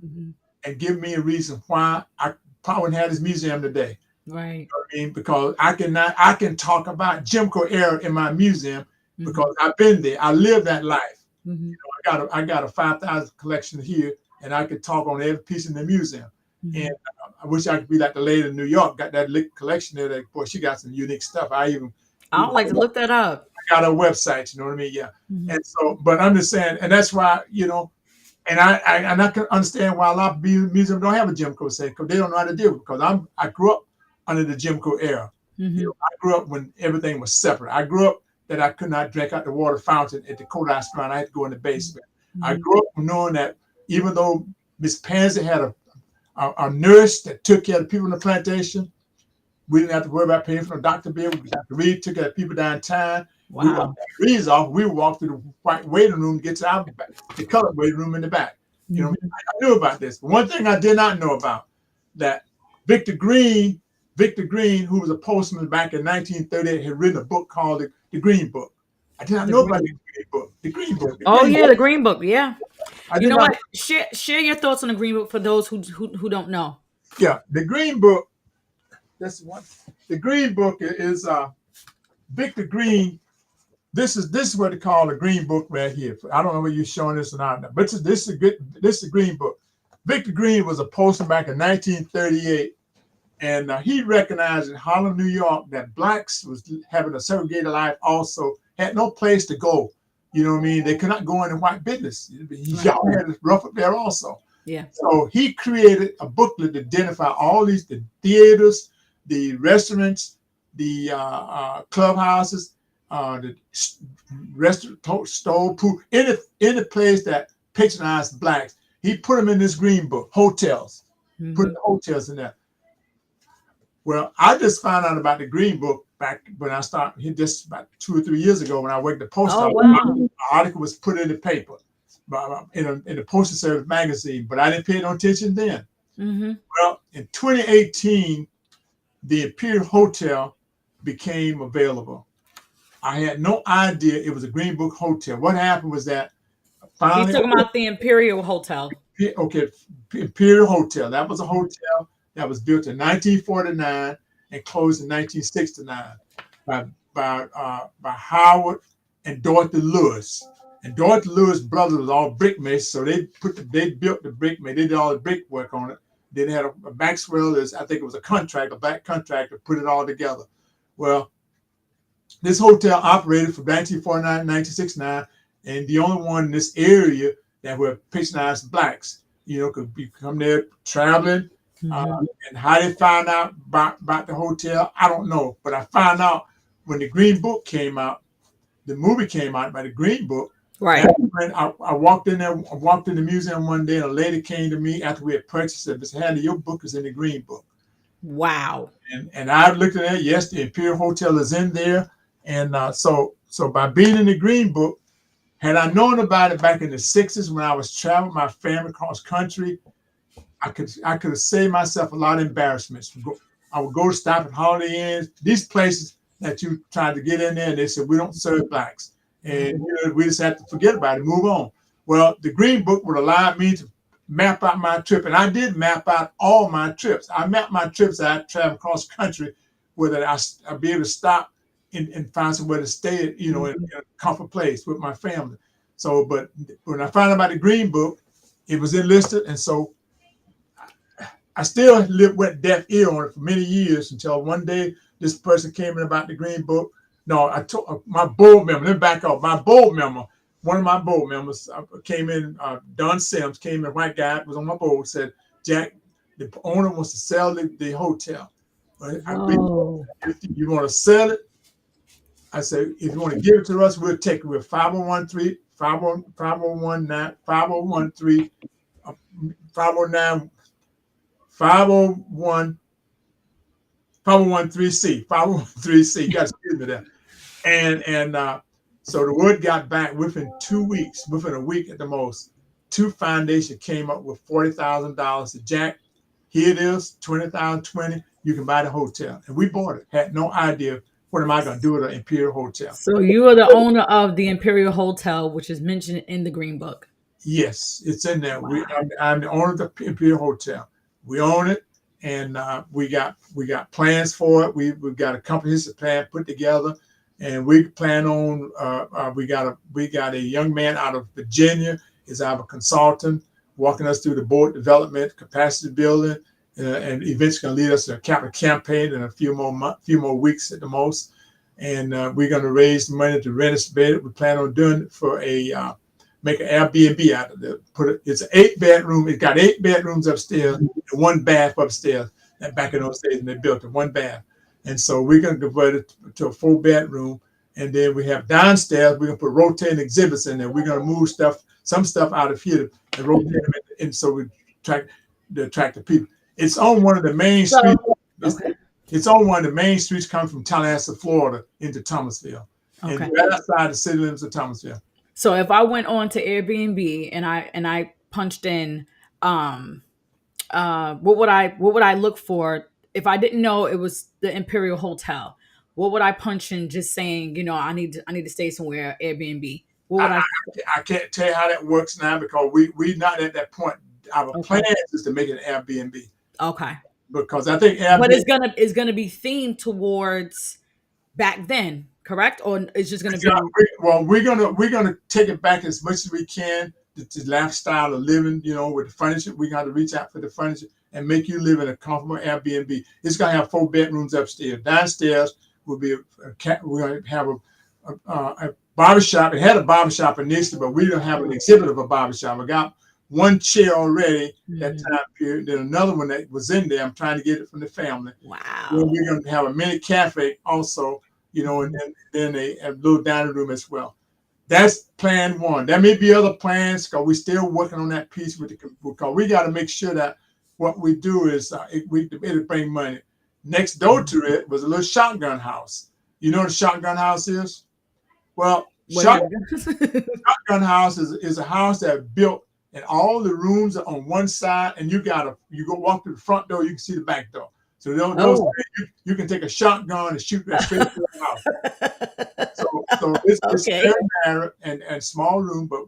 and give me a reason why, I probably wouldn't have this museum today. Right. You know what I mean? Because I can talk about Jim Crow era in my museum because I've been there. I lived that life. You know, I got a 5,000 collection here, and I could talk on every piece in the museum. And I wish I could be like the lady in New York, got that collection there. That, boy, she got some unique stuff. I don't like to look that up. I got a website, you know what I mean? Yeah. And so, but I'm just saying, and that's why, you know, and I can understand why a lot of museums don't have a Jim Crow say, because they don't know how to deal with it. Because I grew up under the Jim Crow era. You know, I grew up when everything was separate. I grew up that I could not drink out the water fountain at the Kodak Strand. I had to go in the basement. I grew up knowing that even though Miss Pansy had a nurse that took care of the people in the plantation, we didn't have to worry about paying for a doctor bill. We didn't have to read, took care of people downtown. Wow. We would walk through the white waiting room, get to the colored waiting room in the back. You know, I knew about this. But one thing I did not know about, that Victor Greene, who was a postman back in 1938, had written a book called the Greene Book. I did not know about the Greene Book. The Greene Book. The Greene Book. Yeah. You know what? Share your thoughts on the Greene Book for those who don't know. Yeah, the Greene Book. That's one. The Greene Book is Victor Greene. This is what they call the Greene Book right here. I don't know whether you're showing this or not, but this is the Greene Book. Victor Greene was a postman back in 1938, and he recognized in Harlem, New York, that blacks was having a segregated life. Also, had no place to go. You know what I mean? They could not go into white business. Y'all had it rough up there also. Yeah. So he created a booklet to identify all the theaters, the restaurants, the clubhouses, the restaurant, store, pool, any place that patronized blacks. He put them in this Greene Book. Hotels, put the hotels in there. Well, I just found out about the Greene Book back when I started. Just about 2 or 3 years ago when I worked at the post office. Wow. An article was put in the paper, in the Postal Service magazine, but I didn't pay no attention then. Well, in 2018. The Imperial Hotel became available. I had no idea it was a Greene Book hotel. What happened was that finally. You're talking about the Imperial Hotel. Okay, Imperial Hotel. That was a hotel that was built in 1949 and closed in 1969 by Howard and Dorothy Lewis. And Dorothy Lewis brothers was all brick masons, so they built the brick. They did all the brick work on it. Then had a Maxwell, I think it was a black contractor, put it all together. Well, this hotel operated from 1949 to 1969, and the only one in this area that were patronized blacks, you know, could come there traveling. And how they found out about the hotel, I don't know. But I found out when the Greene Book came out, the movie came out by the Greene Book. Right. I walked in there. I walked in the museum one day, and a lady came to me after we had purchased it. Said, "Hadley, your book is in the Greene Book." Wow. And I looked at that. Yes, the Imperial Hotel is in there, and so by being in the Greene Book, had I known about it back in the '60s when I was traveling with my family across country, I could have saved myself a lot of embarrassments. I would go to stop at Holiday Inns, these places that you tried to get in there, and they said, we don't serve blacks. And we just had to forget about it, move on. Well, the Green Book would allow me to map out my trip. And I did map out all my trips. I mapped my trips that I travel across the country, whether I'd be able to stop and find somewhere to stay, in a comfort place with my family. So, but when I found out about the Green Book, it was enlisted. And so I still went deaf ear on it for many years until one day this person came in about the Green Book. No, I told my board member, let me back up. One of my board members came in, Don Sims came in, white guy, was on my board, said, Jack, the owner wants to sell the hotel. If you want to sell it, I said, if you want to give it to us, we'll take it with 5013, 5019, 5013, 509, 501, 501-3C, 501-3C. You got to excuse me there. And so the word got back within 2 weeks, within a week at the most. Two foundations came up with $40,000. Said, Jack, here it is, $20,020. You can buy the hotel. And we bought it. Had no idea what am I going to do with an Imperial Hotel. So you are the owner of the Imperial Hotel, which is mentioned in the Green Book. Yes, it's in there. Wow. I'm the owner of the Imperial Hotel. We own it, and we got plans for it. We've got a comprehensive plan put together, and we plan on. We got a young man out of Virginia is our consultant, walking us through the board development, capacity building, and eventually going to lead us to a capital campaign in a few more weeks at the most. And we're going to raise the money to renovate it. We plan on doing it for make an Airbnb out of it. It's an 8-bedroom. It got 8 bedrooms upstairs and 1 bath upstairs. That back in those days, and they built it 1 bath. And so we're going to convert it to a 4-bedroom. And then we have downstairs. We're going to put rotating exhibits in there. We're going to move some stuff out of here and rotate them in, so we attract the people. It's on one of the main streets. It's on one of the main streets coming from Tallahassee, Florida, into Thomasville, and right outside the city limits of Thomasville. So if I went on to Airbnb and I punched in, what would I look for if I didn't know it was the Imperial Hotel? What would I punch in just saying, I need to stay somewhere, Airbnb? What would I can't tell you how that works now because we're not at that point. Our plan is to make it an Airbnb. Okay. Because I think Airbnb, but it's gonna be themed towards back then, correct? Or it's just gonna be we're gonna take it back as much as we can. The lifestyle of living, with the furniture, we got to reach out for the furniture and make you live in a comfortable Airbnb. It's gonna have 4 bedrooms upstairs. Downstairs will be we're gonna have a barbershop. It had a barbershop initially, but we don't have an exhibit of a barbershop. I got 1 chair already that time period. Then another one that was in there. I'm trying to get it from the family. Wow. Then we're going to have a mini cafe also, and then a little dining room as well. That's plan 1. There may be other plans because we're still working on that piece because we got to make sure that what we do is it'll bring money. Next door to it was a little shotgun house. You know what a shotgun house is? Well, shotgun house is a house that built. And all the rooms are on one side, and you go walk through the front door, you can see the back door. So you can take a shotgun and shoot that straight through the house. So it's very narrow and small room, but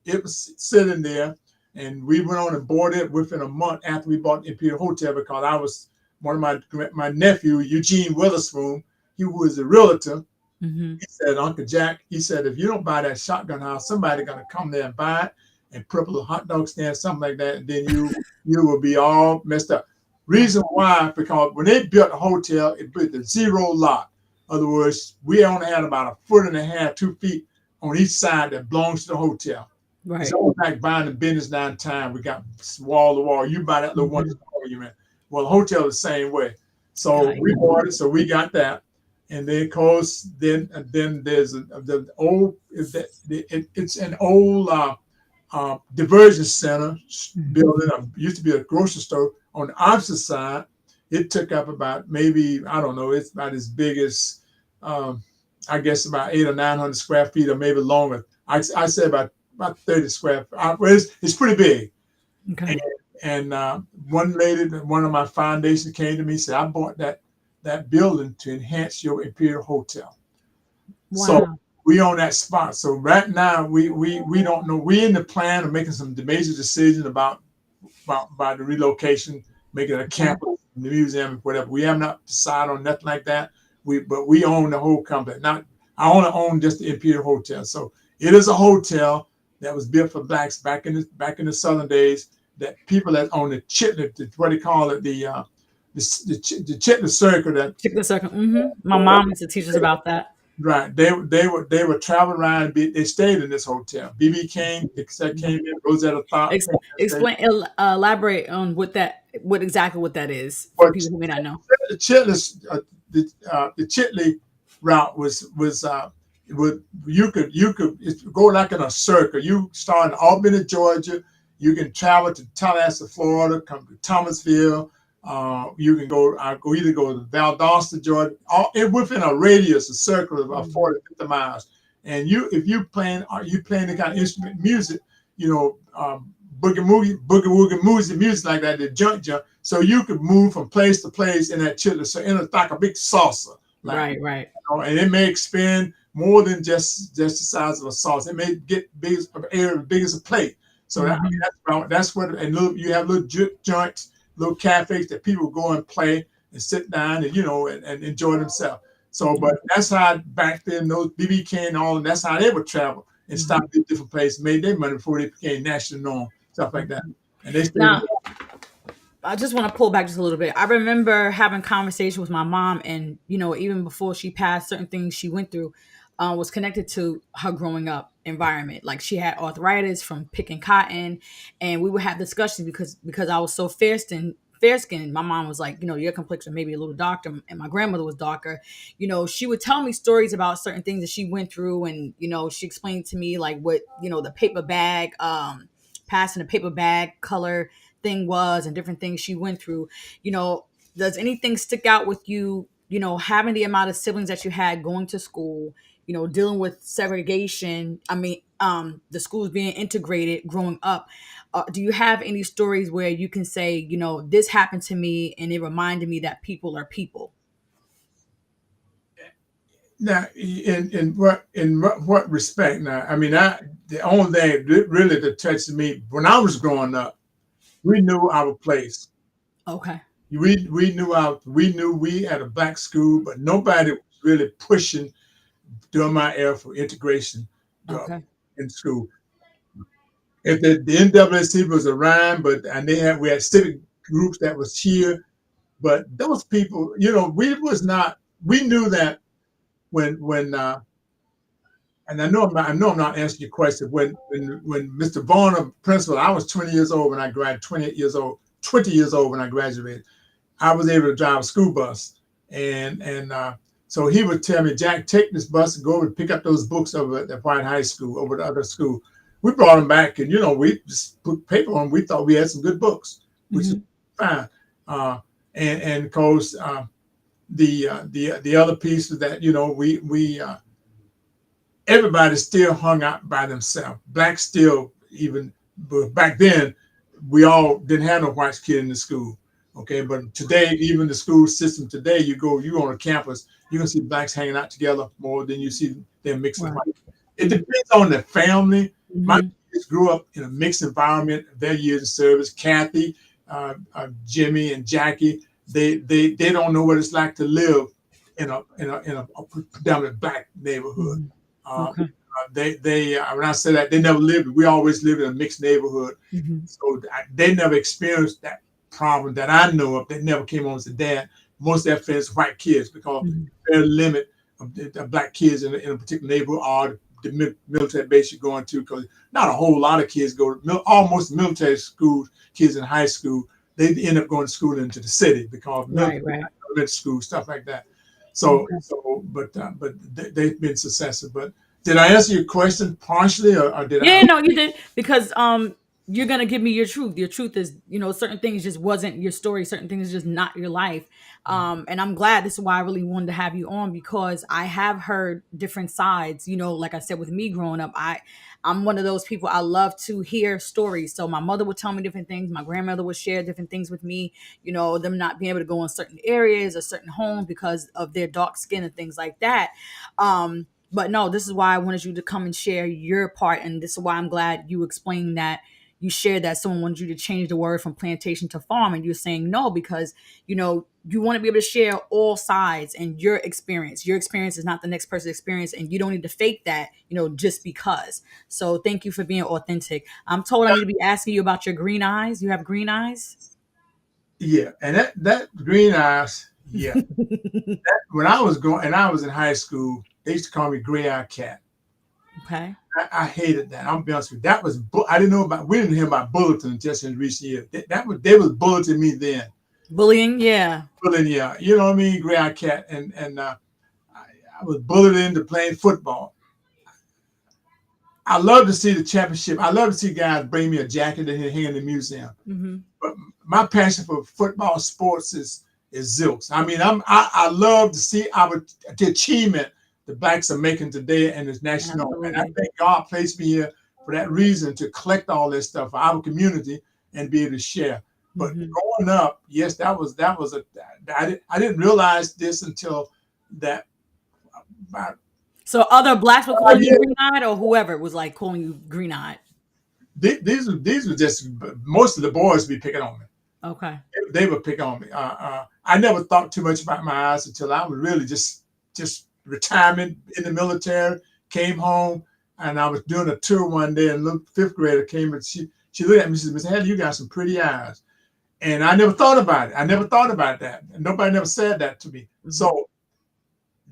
it was sitting there, and we went on and bought it within a month after we bought the Imperial Hotel because I was one of my nephew, Eugene Witherspoon, he was a realtor. Mm-hmm. He said, Uncle Jack, he said, if you don't buy that shotgun house, somebody's going to come there and buy it and put up a little hot dog stand, something like that, and then you will be all messed up. Reason why, because when they built the hotel, it built a 0 lot. In other words, we only had about 1.5 feet, 2 feet on each side that belongs to the hotel. Right. It's almost like buying a business downtown. We got wall to wall. You buy that little one you in. Well, the hotel is the same way. So we bought it, so we got that. And then, then there's it's an old diversion center building. Used to be a grocery store on the opposite side. It took up about maybe, I don't know, it's about as big as I guess about 800 or 900 square feet, or maybe longer. I say about 30 square feet. It's pretty big. Okay. And one lady, one of my foundations came to me and said, I bought that building to enhance your Imperial Hotel. So Wow. we own that spot. So right now we don't know. We're in the plan of making some major decisions about the relocation, making a Okay. campus, the museum, whatever. We have not decided on nothing like that. But we own the whole company. Not I only own just the Imperial Hotel. So it is a hotel that was built for blacks back in the Southern days. That people that own the Chitley, what they call it, the Chitley Circle. That Check the second. My mom used to teach us about that. right, they would travel around. They stayed in this hotel. BB King, came in. Rosetta Tharpe Ex- came and stayed. Explain, elaborate on what exactly what that is for But people who may not know. the Chitley, the Chitley route was you could go like in a circle. You start in Albany, Georgia. You can travel to Tallahassee, Florida. Come to Thomasville. You can go to Valdosta, Georgia. All within a radius, a circle of about Mhm. 40, 50 miles. And if you playing the kind of instrument music, you know, boogie woogie music like that, the junk. So you could move from place to place in that chiller. So in like a big salsa, like Right, right. and it may expand more than just the size of a sauce. It may get big as area as big as a plate. So Hmm. that's what and you have little joints, little cafes that people go and play and sit down and and enjoy themselves. So, but that's how back then those BB King and all, and that's how they would travel and stop Hmm. at different places, made their money before they became national norm, stuff like that. And they stayed in. Now, I just want to pull back just a little bit. I remember having conversation with my mom, and even before she passed, certain things she went through was connected to her growing up environment. Like she had arthritis from picking cotton, and we would have discussions because I was so fair skinned. My mom was like, your complexion may be a little darker, and my grandmother was darker. She would tell me stories about certain things that she went through, and she explained to me like what the paper bag, passing the paper bag color thing was and different things she went through. you know does anything stick out with you, having the amount of siblings that you had, going to school, dealing with segregation, the schools being integrated, growing up? Do you have any stories where you can say, this happened to me and it reminded me that people are people? Now, in what respect? Now, I mean, the only thing really that touched me when I was growing up, we knew our place. Okay. We knew we had a black school, but nobody was really pushing during my era for integration uh, Okay. in school. If the NAACP was around, and we had civic groups that was here, but those people, we knew that when and I know I'm not answering your question. When Mr. Varner, principal, I was 20 years old when I graduated, 28 years old, 20 years old when I graduated. I was able to drive a school bus, and so he would tell me, Jack, take this bus and go over and pick up those books over at the White High School, over the other school. We brought them back, and we just put paper on. We thought we had some good books, which is Hmm. fine. Uh, and of course, the other piece is that we everybody still hung out by themselves. Blacks still even, but back then we all didn't have no white kid in the school. Okay, but today, even the school system today, you on a campus, you're gonna see blacks hanging out together more than you see them mixed with Right. white. It depends on the family. My Hmm. kids grew up in a mixed environment. Their years of service, Kathy, Jimmy, and Jackie, they don't know what it's like to live in a predominant black neighborhood. Hmm. Uh, Okay. they when I say that, they never lived. We always lived in a mixed neighborhood, Hmm. so they never experienced that problem that I know of. That never came on as a dad. Most of their friends are white kids because Hmm. very limit of the black kids in a particular neighborhood or the military base you're going to, because not a whole lot of kids go to almost military school. Kids in high school, they end up going to school into the city because military Right, right. school, stuff like that. So, Okay. they've been successful. But did I answer your question partially, or did I? Yeah, no, you did, because you're gonna give me your truth. Your truth is, certain things just wasn't your story. Certain things is just not your life. And I'm glad. This is why I really wanted to have you on, because I have heard different sides. Like I said, with me growing up, I'm one of those people. I love to hear stories. So my mother would tell me different things. My grandmother would share different things with me. Them not being able to go in certain areas or certain homes because of their dark skin and things like that. But no, this is why I wanted you to come and share your part, and this is why I'm glad you explained that. You shared that someone wanted you to change the word from plantation to farm, and you're saying no because you want to be able to share all sides and your experience. Your experience is not the next person's experience, and you don't need to fake that, just because. So thank you for being authentic. I'm told I need to be asking you about your green eyes. You have green eyes? Yeah, and that green eyes, yeah. When I was going and I was in high school, they used to call me gray eye cat. Okay. I hated that. I'm be honest with you. That was I didn't know about. We didn't hear about bulletin just in recent years. That was they was bulleting me then. Bullying, yeah. Bulleting, yeah. You know what I mean? Gray eye cat, and I was bullied into playing football. I love to see the championship. I love to see guys bring me a jacket and hang in the museum. Mm-hmm. But my passion for football sports is zilch. I mean, I love to see the achievement the blacks are making today and it's national. And I Absolutely. think God placed me here for that reason, to collect all this stuff for our community and be able to share. But Mm-hmm. growing up, yes, that was I didn't realize this until that about So other blacks were calling 5 you years. green eyed, or whoever was like calling you green eyed? These were just most of the boys be picking on me. Okay. They would pick on me. I never thought too much about my eyes until I was really just retirement in the military. Came home and I was doing a tour one day, and a little fifth grader came and she looked at me and said, "Mr. Hadley, you got some pretty eyes." And I never thought about it. I never thought about that. Nobody never said that to me. Mm-hmm. So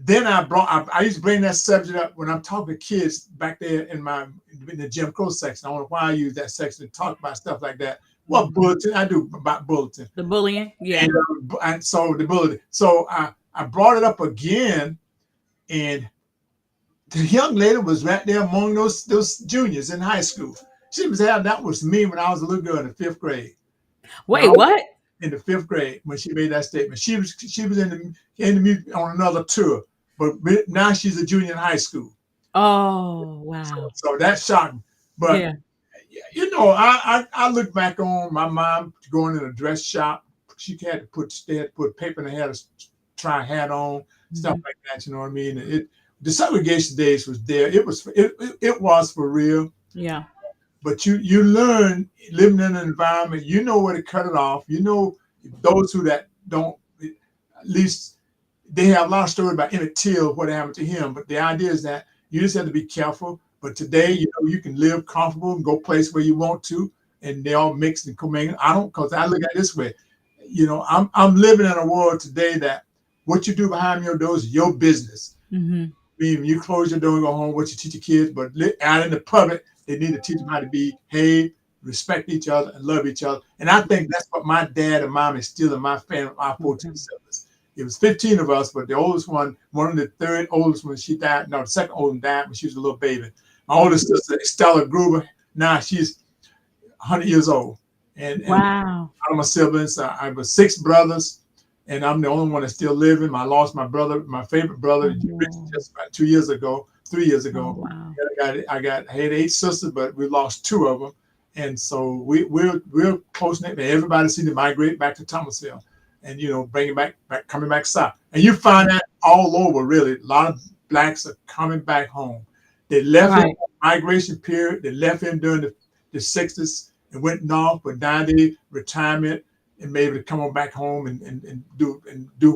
then I used to bring that subject up when I'm talking to kids back there in the Jim Crow section. I don't know why I use that section to talk about stuff like that. What bulletin? I do about bulletin. The bullying, yeah. And so the bulletin. So I brought it up again, and the young lady was right there among those juniors in high school. She was how that was me when I was a little girl in the fifth grade. When I Wait, was what? in the fifth grade, when she made that statement, she was in the on another tour, but now she's a junior in high school. Oh, So, wow. so that shocked me. But Yeah. I look back on my mom going in a dress shop. They had to put paper in her hair to try a hat on, stuff Mm-hmm. like that. You know what I mean? The segregation days was there. It was for real. Yeah. But you learn living in an environment. You know where to cut it off. You know those who that don't, at least they have a lot of stories about Emmett Till, what happened to him. But the idea is that you just have to be careful. But today, you can live comfortable and go place where you want to, and they all mixed and commingled. I don't, because I look at it this way. I'm living in a world today that what you do behind your doors is your business. Mm-hmm. I mean, you close your door and go home, what you teach your kids, but out in the public, they need to teach them how to behave, respect each other, and love each other. And I think that's what my dad and mom instilled in my family, our 14 siblings. It was 15 of us, but the oldest one of the third oldest when she died, no, the second oldest died when she was a little baby. My oldest sister, Stella Gruber, now she's 100 years old. And Wow. out of my siblings, I was six brothers, and I'm the only one that's still living. I lost my brother, my favorite brother, Oh, just about 2 years ago, 3 years oh, ago. wow. I had eight sisters, but we lost two of them, and so we're close knit. Everybody seems to migrate back to Thomasville, and bringing back coming back south. And you find that all over, really. A lot of blacks are coming back home. They left him Right. migration period. They left him during the 60s and went north, but now they retirement and maybe to come on back home and do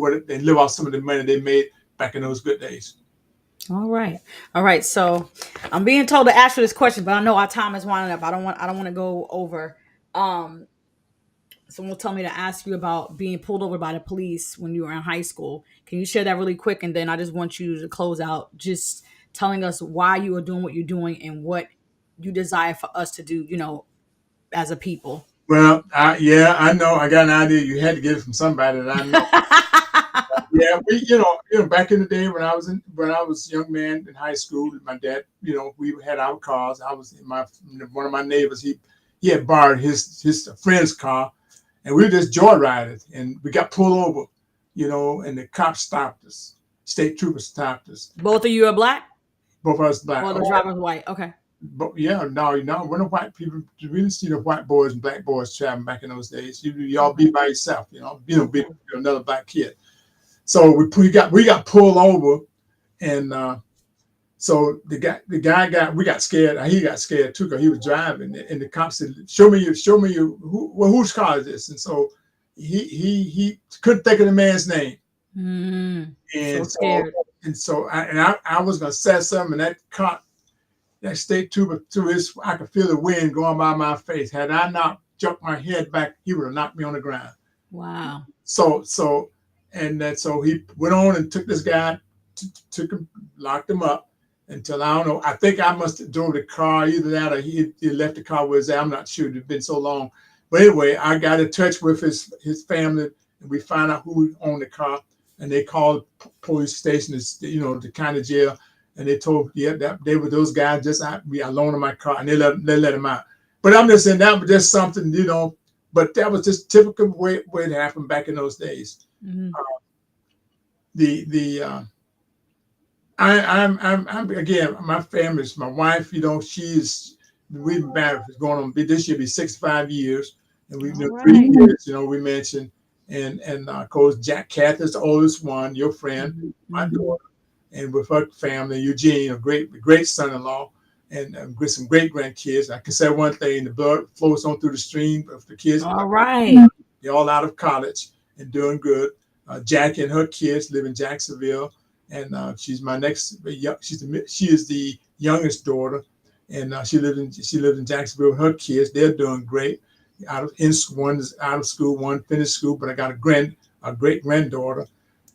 what and live off some of the money they made back in those good days. All right. All right. So I'm being told to ask you this question, but I know our time is winding up. I don't want to go over. Um, Someone will tell me to ask you about being pulled over by the police when you were in high school. Can you share that really quick? And then I just want you to close out just telling us why you are doing what you're doing and what you desire for us to do, as a people. Well, yeah, I know. I got an idea. You had to get it from somebody that I know. Yeah, back in the day when I was a young man in high school, my dad, we had our cars. I was one of my neighbors. he had borrowed his friend's car, and we were just joyriding, and we got pulled over, and the cops stopped us. State troopers stopped us. Both of you are black? Both of us black. Or the Oh, driver's white? Okay. but yeah, no, we're no white people. We didn't see the white boys and black boys traveling back in those days. Y'all be by yourself, be another black kid. So we got pulled over, and so the guy we got scared. He got scared too because he was driving, and the cop said, "Show me whose car is this?" And so he couldn't think of the man's name, and so scared. I was gonna say something, and that cop, that state trooper, I could feel the wind going by my face. Had I not jumped my head back, he would have knocked me on the ground. Wow. So he went on and took this guy, took him, locked him up until, I don't know, I think I must have drove the car, either that or he left the car where it's at. I'm not sure, it's been so long. But anyway, I got in touch with his family, and we found out who owned the car, and they called police station, the county jail, and they told, that they were those guys. Just I loaned them my car, and they let him out. But I'm just saying that was just something, but that was just typical way it happened back in those days. Mm-hmm. I'm again, my family's, my wife, we've been married, it's going on, this year be 65 years, and we've been 3 years, we mentioned, and of course, Jack Cather's the oldest one, your friend, my daughter, and with her family, Eugene, a great son-in-law, and with some great grandkids. I can say one thing: the blood flows on through the stream of the kids. All right, they're all out of college and doing good. Jackie and her kids live in Jacksonville, and she's my next. She is the youngest daughter, and she lives in Jacksonville with her kids. They're doing great. One is out of school, one finished school, but I got a great granddaughter.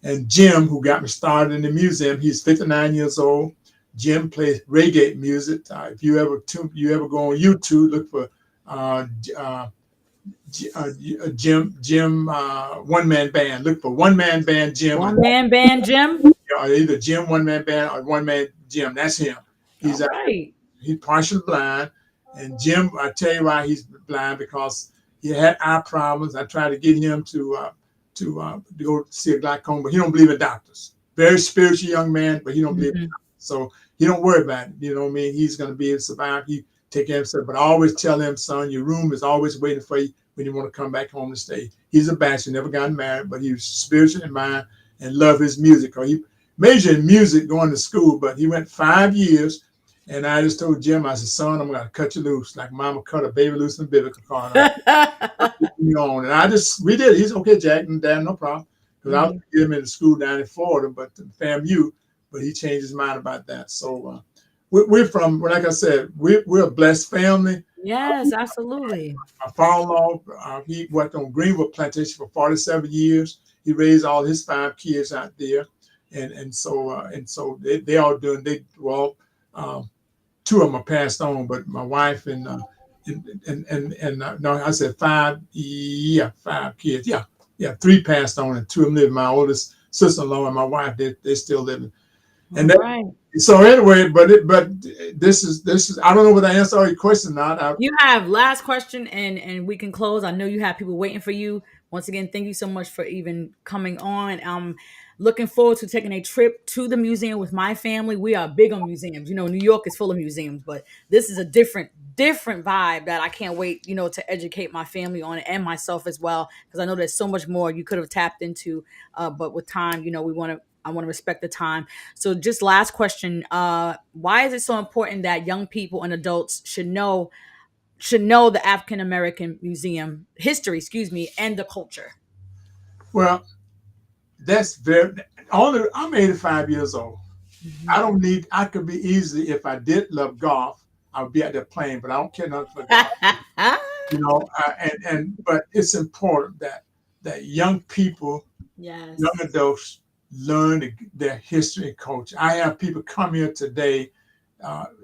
And Jim, who got me started in the museum, he's 59 years old. Jim plays reggae music. If you ever go on YouTube, look for Jim one man band. Look for one man band Jim. One man band Jim. Either Jim one man band or one man Jim. That's him. He's he's partially blind, and Jim, I tell you why he's blind, because he had eye problems. I tried to get him to go see a glaucoma, but he don't believe in doctors. Very spiritual young man, but he don't believe in doctors. So he don't worry about it. You know what I mean? He's going to be able to survive. He take care of himself. But I always tell him, son, your room is always waiting for you when you want to come back home to stay. He's a bachelor, never gotten married, but he was spiritual in mind and loved his music. Or he majored in music going to school, but he went 5 years. And I just told Jim, I said, son, I'm going to cut you loose like mama cut a baby loose in a biblical car. And we did. He's okay, Jack, and Dad, no problem. Because I was going to get him into school down in Florida, but FAMU, but he changed his mind about that. So we're from, like I said, we're a blessed family. Yes, absolutely. My father-in-law, he worked on Greenwood Plantation for 47 years. He raised all his 5 kids out there. And so they all doing, 2 of them are passed on, but my wife and no, I said 5 kids. Yeah, 3 passed on and 2 of them live. My oldest sister-in-law and my wife, they're still living. And so anyway, but this is I don't know whether I answered all your questions or not. You have last question and we can close. I know you have people waiting for you. Once again, thank you so much for even coming on. Looking forward to taking a trip to the museum with my family. We are big on museums. New York is full of museums, but this is a different vibe that I can't wait, to educate my family on and myself as well, because I know there's so much more you could have tapped into. But with time, I want to respect the time. So just last question. Why is it so important that young people and adults should know the African American Museum history, and the culture? Well, I'm 85 years old. Mm-hmm. I could be easily, if I did love golf, I would be at the playing, but I don't care nothing for golf. But it's important that young people, yes, young adults learn their history and culture. I have people come here today,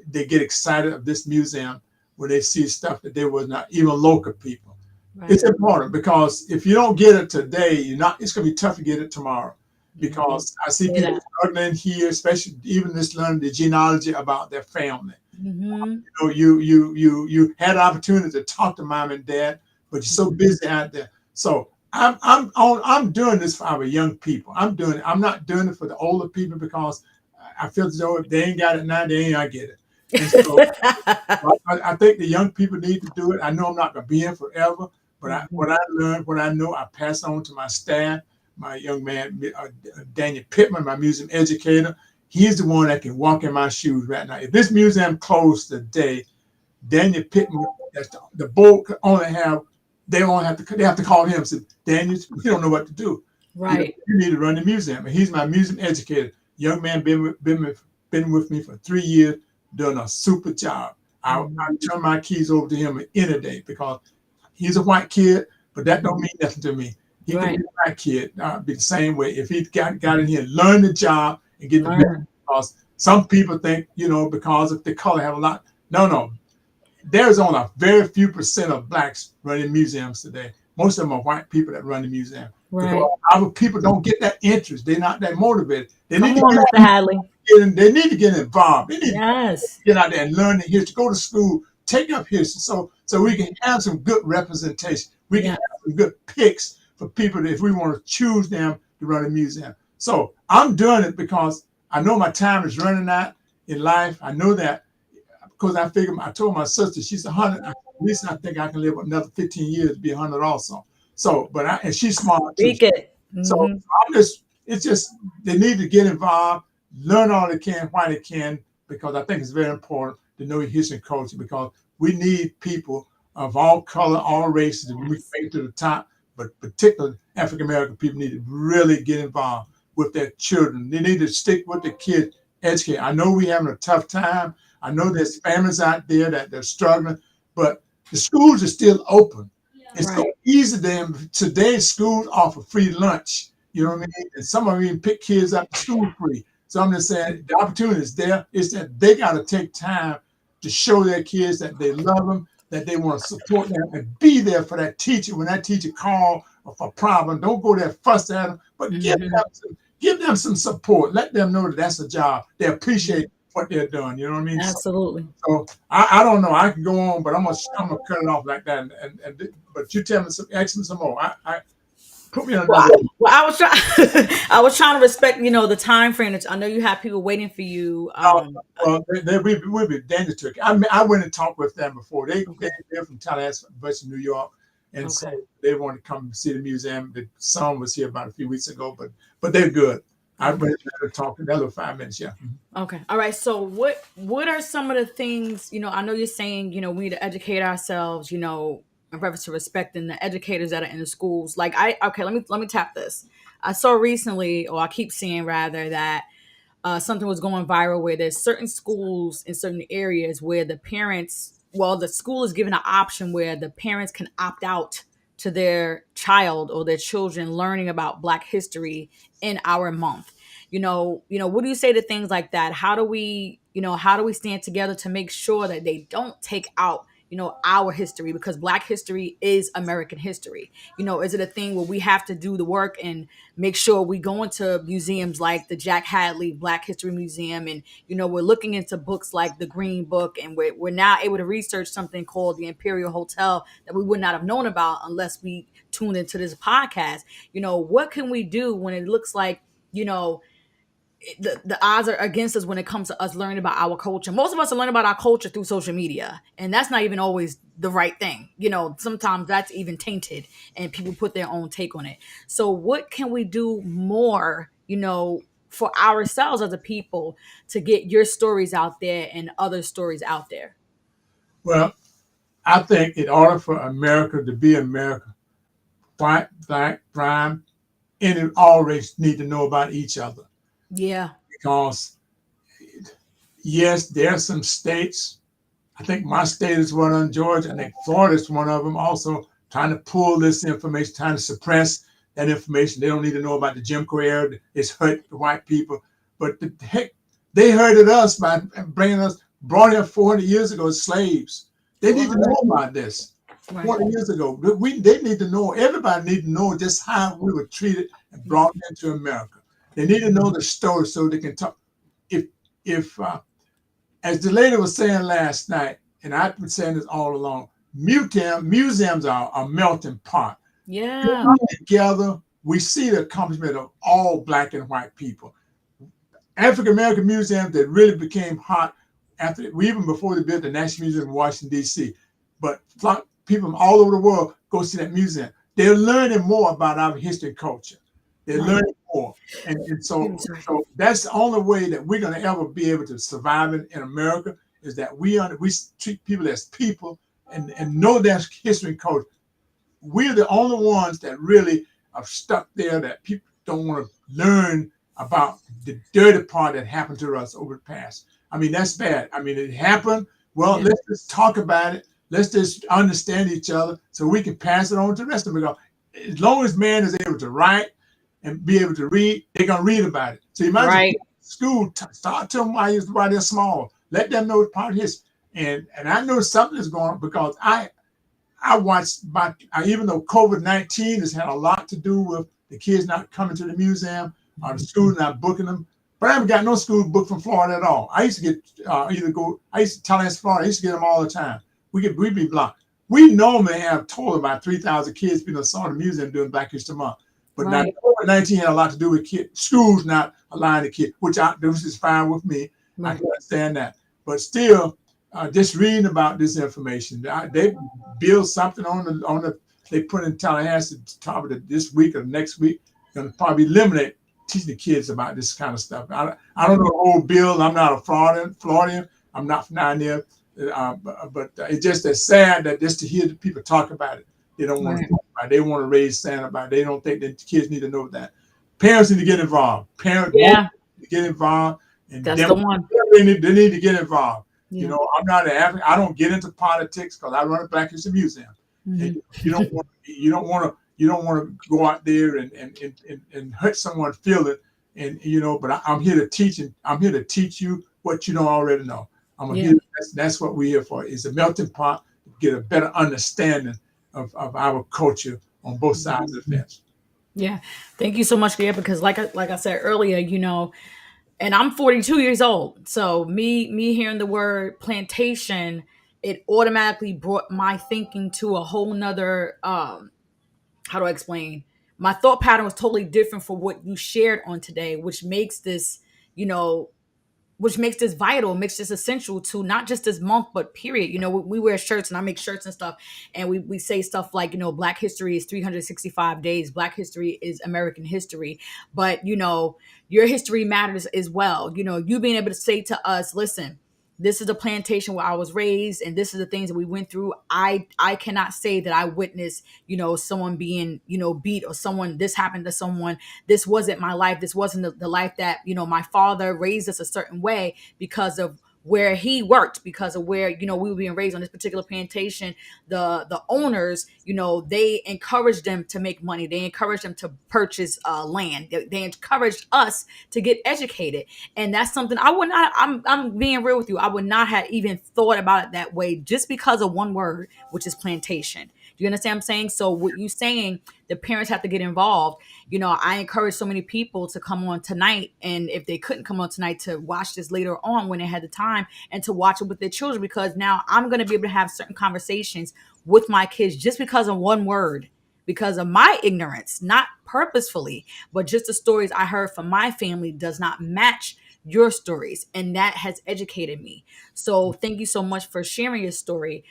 they get excited of this museum when they see stuff that they was not, even local people. Right. It's important because if you don't get it today, it's going to be tough to get it tomorrow. Because I see people struggling here, especially even just learning the genealogy about their family. Mm-hmm. You know, you had an opportunity to talk to mom and dad, but you're so busy out there. So I'm doing this for our young people. I'm not doing it for the older people because I feel as though if they ain't got it now, they ain't gonna get it. And so I think the young people need to do it. I know I'm not gonna be here forever, but what I learned, what I know, I pass on to my staff. My young man, Daniel Pittman, my museum educator, he's the one that can walk in my shoes right now. If this museum closed today, Daniel Pittman, that's the board could only have, they have to call him and say, Daniel, we don't know what to do. Right. You need to run the museum. And he's my museum educator. Young man been with me for 3 years, doing a super job. I turn my keys over to him any day because he's a white kid, but that don't mean nothing to me. He can be a black kid, be the same way. If he got in here, learn the job and get the business. Because some people think, because of the color have a lot. No. There's only a very few percent of blacks running museums today. Most of them are white people that run the museum. Right. Because our people don't get that interest. They're not that motivated. They Come need on, Mr. Hadley. they need to get involved. They need Yes. to get out there and learn the history, go to school, take up history so we can have some good representation. We can have some good picks for people if we want to choose them to run a museum. So I'm doing it because I know my time is running out in life. I know that because I told my sister, she's 100. At least I think I can live another 15 years to be 100 also. So, and she's smart too. Speak it. So it's just, they need to get involved, learn all they can, why they can, because I think it's very important to know your history and culture because we need people of all color, all races to make it to the top, but particularly African American people need to really get involved with their children. They need to stick with the kids, educate. I know we're having a tough time. I know there's families out there that they're struggling, but the schools are still open. It's so easy then. Today's schools offer free lunch. You know what I mean? And some of them even pick kids up to school free. So I'm just saying the opportunity is there. It's that they got to take time to show their kids that they love them, that they want to support them, and be there for that teacher when that teacher calls for a problem. Don't go there fuss at them, but give them some support. Let them know that that's a job. They appreciate what they're doing. You know what I mean? Absolutely. So I don't know. I can go on, but I'm gonna cut it off like that. But you tell me ask me some more. I put me on another. Well, I was trying. I was trying to respect, the time frame. I know you have people waiting for you. Well, we'll be Daniel Turkey. I went and talked with them before. They're from Tallahassee, New York, and so they wanted to come see the museum. The son was here about a few weeks ago, but they're good. I went there to talk to them. That was 5 minutes. Yeah. Okay. All right. So what are some of the things, I know you're saying, we need to educate ourselves, in reference to respecting the educators that are in the schools. Like let me tap this. I saw recently, or I keep seeing rather, that something was going viral where there's certain schools in certain areas where the school is given an option where the parents can opt out to their child or their children learning about Black history in our month. What do you say to things like that? How do we stand together to make sure that they don't take out, our history, because Black history is American history? Is it a thing where we have to do the work and make sure we go into museums like the Jack Hadley Black History Museum, and we're looking into books like the Greene book, and we're now able to research something called the Imperial Hotel that we would not have known about unless we tuned into this podcast? What can we do when it looks like, the odds are against us when it comes to us learning about our culture? Most of us are learning about our culture through social media, and that's not even always the right thing. Sometimes that's even tainted and people put their own take on it. So what can we do more, for ourselves as a people to get your stories out there and other stories out there? Well, I think in order for America to be America, white, black, brown, any all race need to know about each other. Yeah. Because yes, there are some states. I think my state is one of them, Georgia. I think Florida is one of them also, trying to pull this information, trying to suppress that information. They don't need to know about the Jim Crow era. It's hurt the white people. But heck, they hurted us by brought here 400 years ago as slaves. They need to know about this. 40 years ago. They need to know, everybody need to know just how we were treated and brought into America. They need to know the story so they can talk. as the lady was saying last night, and I've been saying this all along, museums are a melting pot. Yeah. Together, we see the accomplishment of all Black and white people. African American museums that really became hot after, even before they built the National Museum in Washington, D.C. But people from all over the world go see that museum. They're learning more about our history and culture. They're learning more. And so that's the only way that we're going to ever be able to survive in America, is that we treat people as people and know their history and culture. We're the only ones that really are stuck there, that people don't want to learn about the dirty part that happened to us over the past. I mean, that's bad. I mean, it happened. Well, let's just talk about it. Let's just understand each other so we can pass it on to the rest of them. Because as long as man is able to write and be able to read, they're going to read about it. So you might as well school, start to them while they're small. Let them know it's part of history. And I know something is going on, because I watched, even though COVID-19 has had a lot to do with the kids not coming to the museum or the schools not booking them, but I haven't got no school booked from Florida at all. I used to get I used to Tallahassee, Florida. I used to get them all the time. We'd be blocked. We normally have told about 3,000 kids being saw the museum during Black History Month, but now COVID-19 had a lot to do with schools not allowing the kids, which is fine with me. I can understand that, but still, just reading about this information, they build something on the they put in Tallahassee at the top of this week or next week, going to probably eliminate teaching the kids about this kind of stuff. I don't know the whole bill. I'm not a Floridian. I'm not from down there. But it's just that sad that just to hear the people talk about it, they don't want to talk about it. They want to raise sand about it. They don't think that the kids need to know that. Parents need to get involved. Parents need to get involved. And that's the one. They need to get involved. Yeah. You know, I'm not an African. I don't get into politics because I run a Black History Museum. And you don't want to go out there and hurt someone's feeling. And but I'm here to teach, and I'm here to teach you what you don't already know. That's what we're here for. Is a melting pot to get a better understanding of our culture on both sides of the fence. Yeah, thank you so much, Gary. Because like I said earlier, and I'm 42 years old, so me hearing the word plantation, it automatically brought my thinking to a whole nother. How do I explain? My thought pattern was totally different for what you shared on today, which makes this, vital, makes this essential to not just this month, but period. We wear shirts, and I make shirts and stuff, and we say stuff like, Black history is 365 days. Black history is American history. But, your history matters as well. You being able to say to us, listen, this is a plantation where I was raised, and this is the things that we went through. I cannot say that I witnessed, someone being, beat, or this happened to someone. This wasn't my life. This wasn't the life that, my father raised us a certain way because of where he worked, because of where, we were being raised on this particular plantation. The owners, they encouraged them to make money. They encouraged them to purchase land. They encouraged us to get educated. And that's something I would not, I'm being real with you, I would not have even thought about it that way, just because of one word, which is plantation. Do you understand what I'm saying? So what you saying, the parents have to get involved. I encourage so many people to come on tonight, and if they couldn't come on tonight, to watch this later on when they had the time, and to watch it with their children, because now I'm going to be able to have certain conversations with my kids just because of one word, because of my ignorance, not purposefully, but just the stories I heard from my family does not match your stories, and that has educated me. So thank you so much for sharing your story.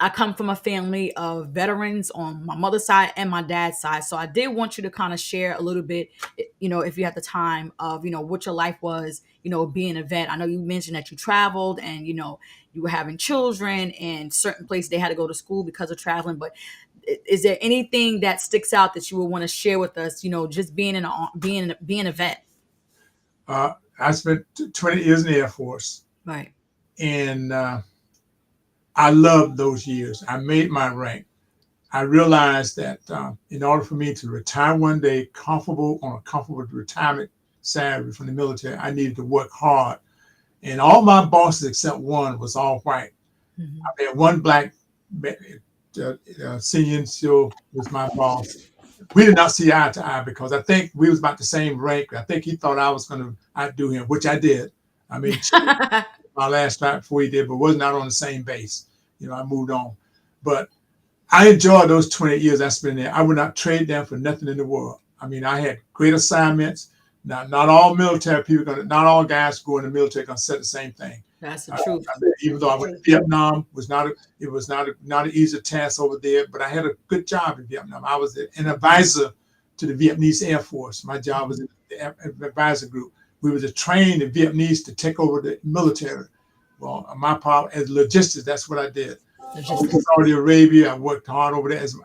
I come from a family of veterans on my mother's side and my dad's side. So I did want you to kind of share a little bit, if you have the time, of, what your life was, being a vet. I know you mentioned that you traveled, and, you were having children, and certain places they had to go to school because of traveling. But is there anything that sticks out that you would want to share with us, just being a vet? I spent 20 years in the Air Force. Right. And I loved those years. I made my rank. I realized that in order for me to retire one day on a comfortable retirement salary from the military, I needed to work hard. And all my bosses except one was all white. Mm-hmm. I had one black senior still was my boss. We did not see eye to eye because I think we was about the same rank. I think he thought I was going to outdo him, which I did. I mean, my last stop before he did, but was not on the same base. I moved on. But I enjoyed those 28 years I spent there. I would not trade them for nothing in the world. I mean, I had great assignments. Not all military people not all guys who go in the military gonna say the same thing. That's the truth. Even though I went to Vietnam, it was not an easy task over there, but I had a good job in Vietnam. I was an advisor to the Vietnamese Air Force. My job was in the advisor group. We were to train the Vietnamese to take over the military. Well, my part as logistics, that's what I did. In Saudi Arabia, I worked hard over there as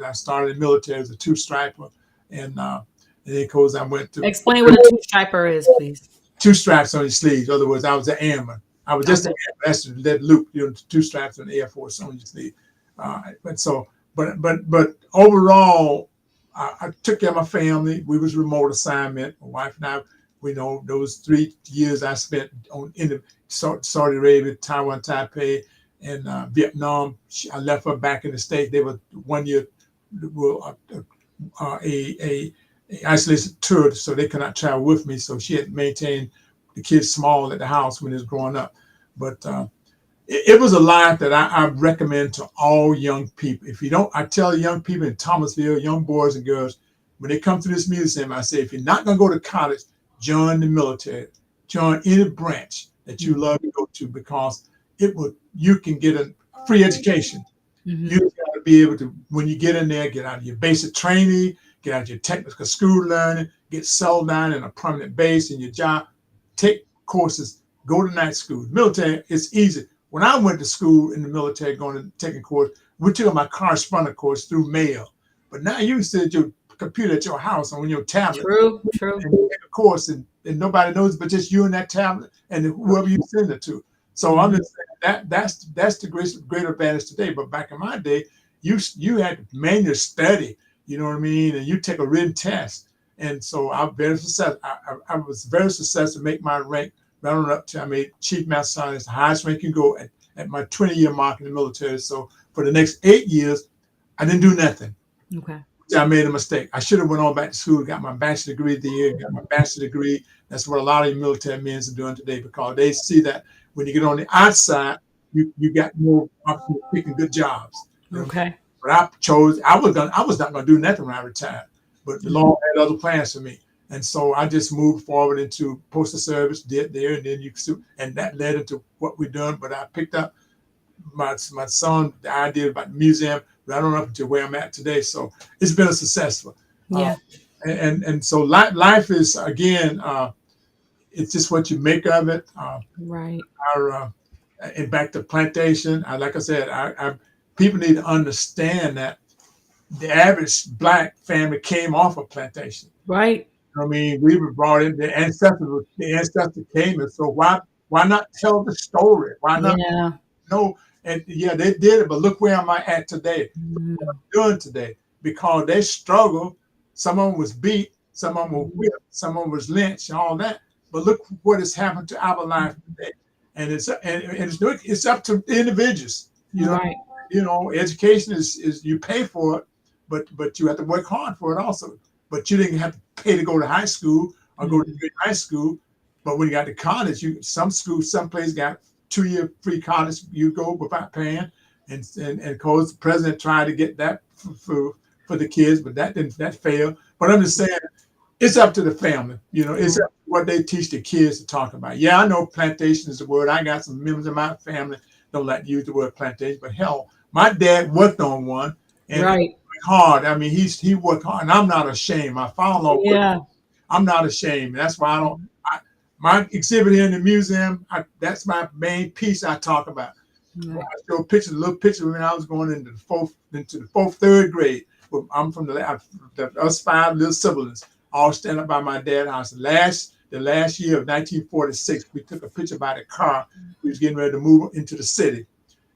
I started in the military as a two-striper, and then of course I went to Explain what a two-striper is, please. two stripes on your sleeves. In other words, I was an airman. I was just an airman. That's that loop, two stripes on the Air Force on your sleeve. But overall, I took care of my family. We was remote assignment. My wife and I, those 3 years I spent in the Saudi Arabia, Taiwan, Taipei, and Vietnam. I left her back in the States. They were 1 year a isolation tour, so they could not travel with me. So she had maintained the kids small at the house when they was growing up. But it was a life that I recommend to all young people. If you don't, I tell young people in Thomasville, young boys and girls, when they come to this museum, I say, if you're not going to go to college, join the military, join any branch that you love to go to, because you can get a free education. Mm-hmm. You got to be able to, when you get in there, get out of your basic training, get out of your technical school learning, get settled down in a permanent base in your job, take courses, go to night school. Military, it's easy. When I went to school in the military, taking course, we took my correspondence course through mail. But now you can sit at your computer at your house on your tablet. True. And take a course, and nobody knows but just you and that tablet and whoever you send it to. So I'm just saying that's the great advantage today. But back in my day, you had to manual study, you know what I mean? And you take a written test. And so I'm very successful. I was very successful to make my rank right on up to, I made Chief Master Sergeant, the highest rank you can go at my 20-year mark in the military. So for the next 8 years, I didn't do nothing. Okay. I made a mistake. I should have went on back to school, got my bachelor's degree the year, got my bachelor's degree. That's what a lot of military men are doing today, because they see that when you get on the outside, you got more opportunity to picking good jobs. Okay. But I was not going to do nothing when I retired. But the Lord had other plans for me. And so I just moved forward into postal service, did there, and then and that led into what we're doing. But I picked up my son, the idea about the museum, right on up to where I'm at today. So it's been a successful. Yeah. And so life is, again, it's just what you make of it. Right. And back to plantation, like I said, people need to understand that the average Black family came off a plantation. Right. I mean, we were brought in. The ancestors came, and so why not tell the story? Why not? Yeah. No, and yeah, they did it, but look where I'm at today. What I'm doing today, because they struggled. Some of them was beat, some of them were whipped, some of them was lynched, and all that. But look what has happened to our life today, and it's up to the individuals. Right. Education is you pay for it, but you have to work hard for it also. But you didn't have to pay to go to high school or go to high school. But when you got to college, some place got 2-year free college. You go without paying, and of course the president tried to get that for the kids, but that failed. But I'm just saying, it's up to the family. It's up to what they teach the kids to talk about. Yeah, I know plantation is the word. I got some members of my family don't like to use the word plantation, but hell, my dad worked on one, and right. Hard. I mean, he worked hard, and I'm not ashamed. I follow. Yeah. I'm not ashamed. That's why my exhibit here in the museum, that's my main piece I talk about. I show a little picture when I was going into the third grade. I'm from us 5 little siblings, all standing up by my dad's house. The last year of 1946, we took a picture by the car. We was getting ready to move into the city,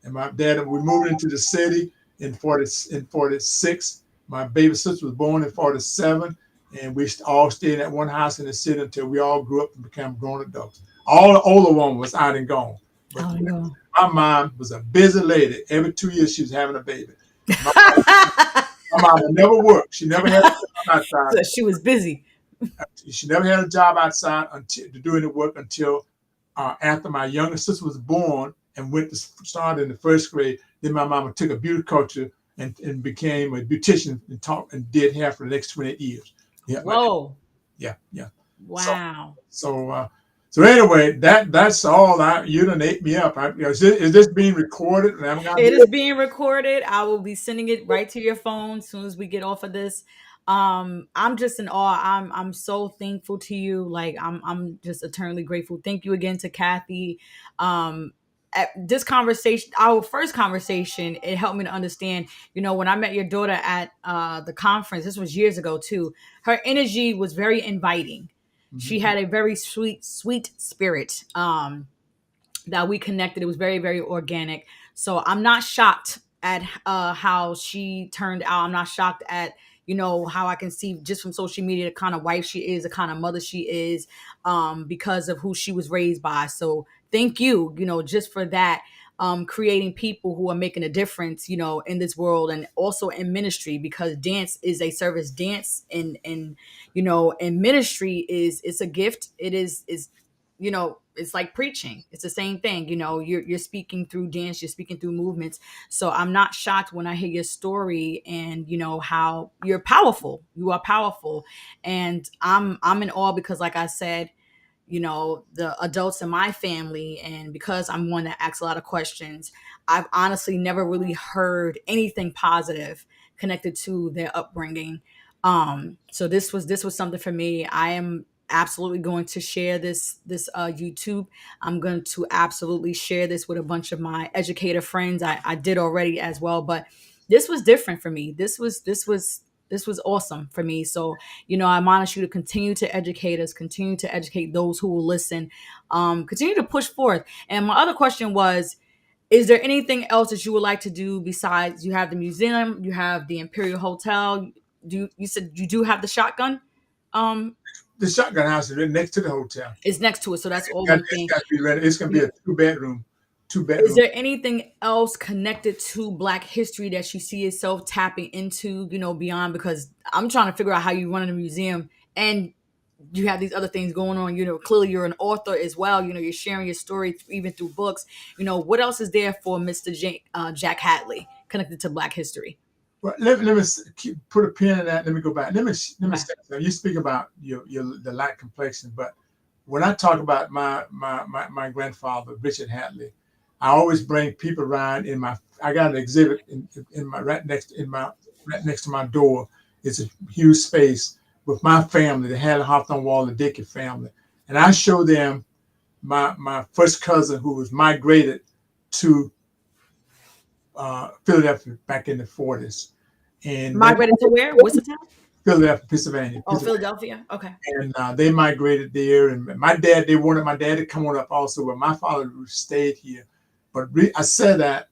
and my dad, we moved into the city in 46. My baby sister was born in 47, and we all stayed at one house in the city until we all grew up and became grown adults. All the older one was out and gone. But my mom was a busy lady. Every 2 years she was having a baby. My mom never worked. She never had a job outside. So she was busy. She never had a job outside to do any work until after my younger sister was born and went to start in the first grade, then my mama took a beauty culture and became a beautician and taught and did hair for the next 28 years. Yeah, Whoa. yeah. So Wow. so anyway, that's all. You done ate me up. Is this being recorded? And I'm gonna It do is it. being recorded. I will be sending it right to your phone as soon as we get off of this. I'm just in awe. I'm so thankful to you. Like I'm just eternally grateful. Thank you again to Kathy. At this conversation, our first conversation, it helped me to understand, when I met your daughter at the conference, this was years ago too, her energy was very inviting. She Mhm. had a very sweet spirit. That we connected. It was very, very organic. So I'm not shocked at how she turned out. I'm not shocked at how I can see just from social media the kind of wife she is, the kind of mother she is, because of who she was raised by. So thank you, just for that. Creating people who are making a difference, in this world and also in ministry, because dance is a service. Dance and ministry it's a gift. It is it's like preaching. It's the same thing. You're speaking through dance, you're speaking through movements. So I'm not shocked when I hear your story and how you're powerful. You are powerful. And I'm in awe because, like I said, the adults in my family, and because I'm one that asks a lot of questions, I've honestly never really heard anything positive connected to their upbringing. So this was something for me. I am absolutely going to share this YouTube. I'm going to absolutely share this with a bunch of my educator friends. I did already as well, but this was different for me. This was awesome for me. So I admonish you to continue to educate us, continue to educate those who will listen, continue to push forth. And my other question was, is there anything else that you would like to do besides you have the museum, you have the Imperial Hotel? You said you do have the shotgun? Um, The shotgun house is right next to the hotel. is next to it, so that's all Got, one it's thing. got to be ready. It's gonna be a two Is bedroom. there anything else connected to Black history that you see yourself tapping into, beyond? Because I'm trying to figure out how you run in a museum and you have these other things going on. Clearly you're an author as well. You're sharing your story even through books. What else is there for Mr. Jack Hadley connected to Black history? Well, let me put a pin in that. Let me go back. Let me Okay. say something. You speak about the light complexion, but when I talk about my grandfather Richard Hadley, I always bring people around in my. I got an exhibit in my right next to my door. It's a huge space with my family, the Hadley Hawthorne Walden Dickey family, and I show them my first cousin who was migrated to Philadelphia back in the 40s, and they Migrated to where? What's the town? Philadelphia, Pennsylvania, Oh, Philadelphia. Okay. and they migrated there. And they wanted my dad to come on up also, but my father stayed here. But I said that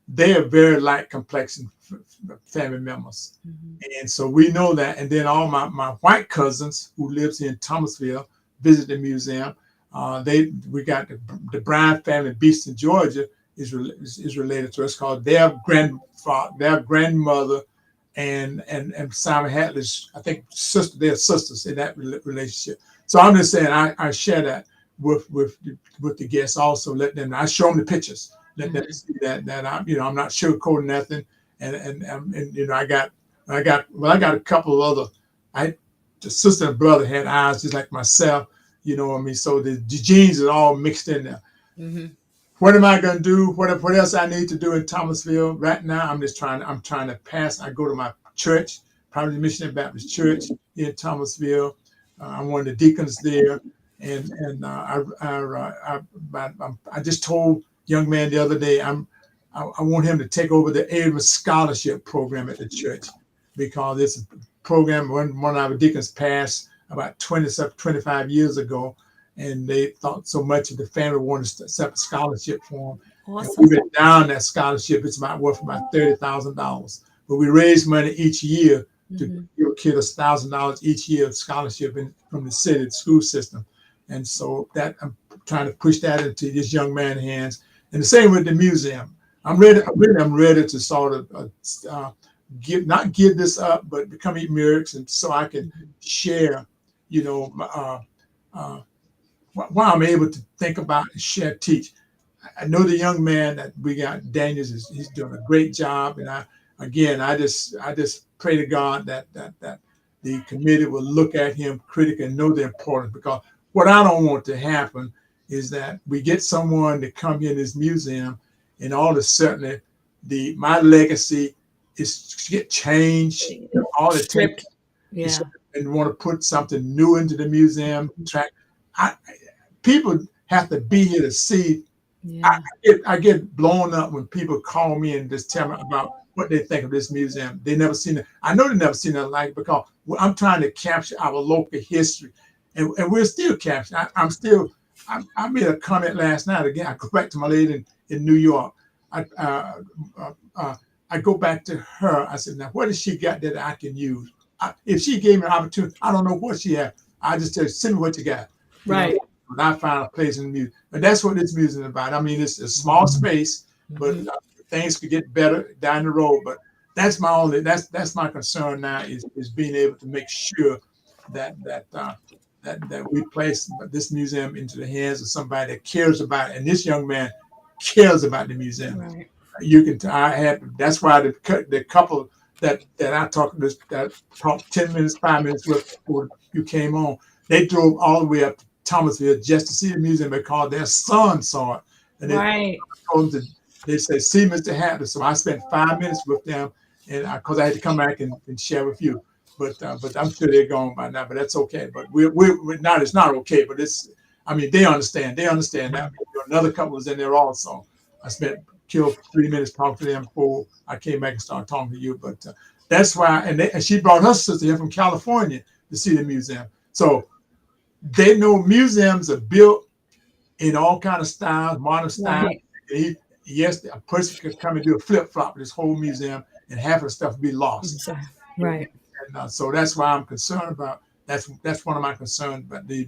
they are very light complexion family members, Mhm. and so we know that. And then all my white cousins who lives here in Thomasville visit the museum. We got the Bryan family, Beeston, Georgia, is related to us. Called their grandmother and Simon Hadley's, I think, sister. They're sisters in that relationship. So I'm just saying I share that with the guests also. Let them. I show them the pictures. Let them Mhm. see that I'm not sugarcoating nothing. And I got a couple of other. I The sister and brother had eyes just like myself. You know what I mean. So the genes are all mixed in there. Mhm. What am I gonna do? What else I need to do in Thomasville right now? I'm trying to pass. I go to my church, probably Missionary Baptist Church in Thomasville. I'm one of the deacons there, and I just told young man the other day I want him to take over the Amos Scholarship Program at the church because it's a program one of our deacons passed about 25 years ago, and they thought so much of the family wanted to set up a scholarship for him. And we've Awesome. been down that scholarship. It's worth about $30,000. But we raise money each year to Mhm. give a kid $1,000 each year of scholarship from the city the school system. And so that I'm trying to push that into this young man's hands. And the same with the museum. I'm ready to sort of not give this up, but become emeritus, and so I can Mhm. share, you know, uh, why I'm able to think about and share, teach. I know the young man that we got, Daniels, he's doing a great job, and I just pray to God that the committee will look at him critically and know the importance, because what I don't want to happen is that we get someone to come here in this museum, and all of a sudden my legacy is to get changed. All it takes Stripped. is, Yeah. and want to put something new into the museum. I, People have to be here to see. I Yeah. I get blown up when people call me and just tell me about what they think of this museum. They never seen it. I know they never seen it like, because I'm trying to capture our local history, and we're still capturing. I made a comment last night. Again, I go back to my lady in New York. I uh, uh, I go back to her. I said, now what has she got that I can use? If she gave me an opportunity, I don't know what she had. I just tell her, send me what you got. You know, Right. when I find a place in the music. But that's what this music is about. I mean, it's a small space, but Mhm. things could get better down the road. But that's my concern now, is being able to make sure that we place this museum into the hands of somebody that cares about it. And this young man cares about the museum. Right. You can I had That's why the couple that I talked that talked 10 minutes, 5 minutes before you came on, they drove all the way up to Thomasville just to see the museum, because their son saw it, and they Right. told them they said, see Mr. Hadley. So I spent 5 minutes with them, and because I had to come back and share with you. But I'm sure they're gone by now. But that's okay. But we're not. It's not okay. But it's. I mean, they understand. They understand that. Another couple was in there also. I spent killed 3 minutes talking to them before I came back and started talking to you. But that's why. And she brought her sister here from California to see the museum. So they know museums are built in all kind of styles, modern styles. Right. Yes, a person could come and do a flip flop with this whole museum, and half of the stuff be lost. Exactly. Right. And so that's why I'm concerned about. That's one of my concerns about the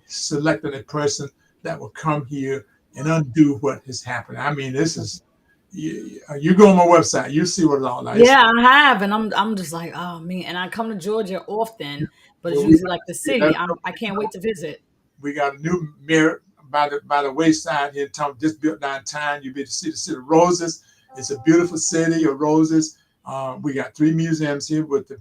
selecting a person that will come here and undo what has happened. I mean, this is you go on my website, you see what it's all like. Yeah, I have, and I'm just like, oh man. And I come to Georgia often, but it's Well, we usually like the city. I can't wait to visit. We got a new mirror by the wayside here in town, just built downtown. You be to see the city of roses. It's a beautiful city of roses. We got 3 museums here with the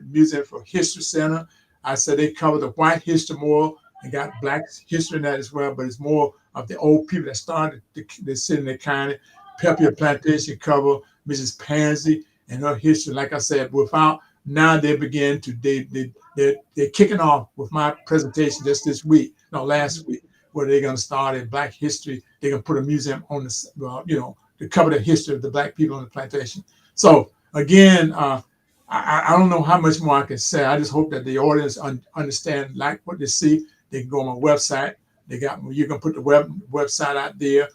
Museum for History Center. I said they cover the white history more and got black history in that as well, but it's more of the old people that started the city in the county. Pebble Hill Plantation cover Mrs. Pansy and her history. Like I said, without now they begin to they're kicking off with my presentation just this week, no, last week, where they're going to start in Black history. They're going to put a museum on this, to cover the history of the Black people on the plantation. So again, I don't know how much more I can say. I just hope that the audience understand, like what they see. They can go on my website. You can put the website out there.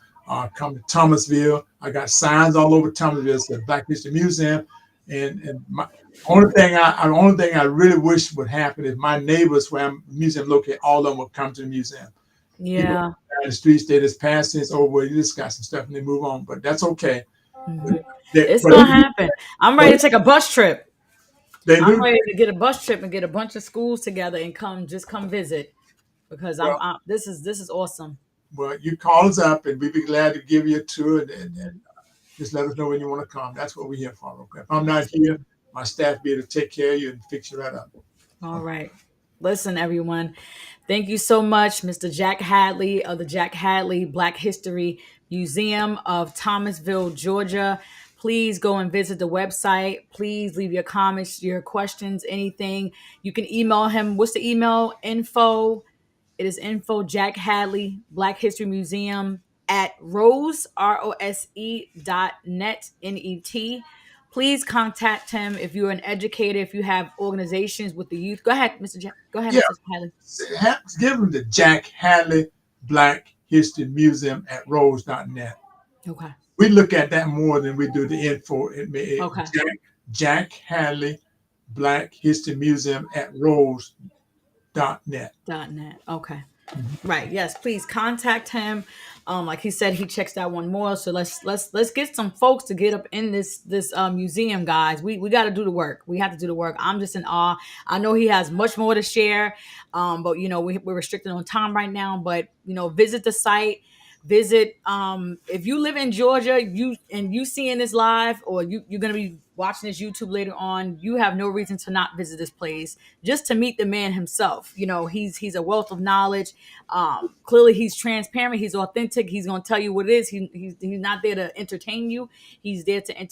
Come to Thomasville. I got signs all over Thomasville. It's the Black History Museum, and my only thing I really wish would happen is my neighbors where I'm museum located, all of them will come to the museum. People Yeah. down the streets, they just pass this over. You just got some stuff and they move on, but that's okay. Mhm. They, It's but gonna happen. I'm ready to take a bus trip. they I'm do. ready to get a bus trip and get a bunch of schools together and come visit because Well, this is awesome. well, you call us up and we'd be glad to give you a tour, and just let us know when you want to come. That's what we're here for. Okay. If I'm not here, my staff be able to take care of you and fix you right up. All right. Listen, everyone. Thank you so much, Mr. Jack Hadley of the Jack Hadley Black History Museum of Thomasville, Georgia. Please go and visit the website. Please leave your comments, your questions, anything. You can email him. What's the email? It is info Jack Hadley Black History Museum at rose.net. Please contact him if you're an educator, if you have organizations with the youth. Go ahead, Mr. Jack. Go ahead, Yeah, Mr. Hadley. give them the Jack Hadley Black History Museum at rose.net. Okay. We look at that more than we do the info. Okay. Jack Hadley Black History Museum at rose.net. .net. Okay. Mhm. Right. Yes. Please contact him. Like he said, he checks that one more. So let's get some folks to get up in this museum, guys. We got to do the work. We have to do the work. I'm just in awe. I know he has much more to share. But we're restricted on time right now. But visit the site. Visit. If you live in Georgia, you seeing this live, or you're gonna be watching this YouTube later on, you have no reason to not visit this place just to meet the man himself. He's a wealth of knowledge. Clearly he's transparent, he's authentic, he's going to tell you what it is. He's not there to entertain you, he's there to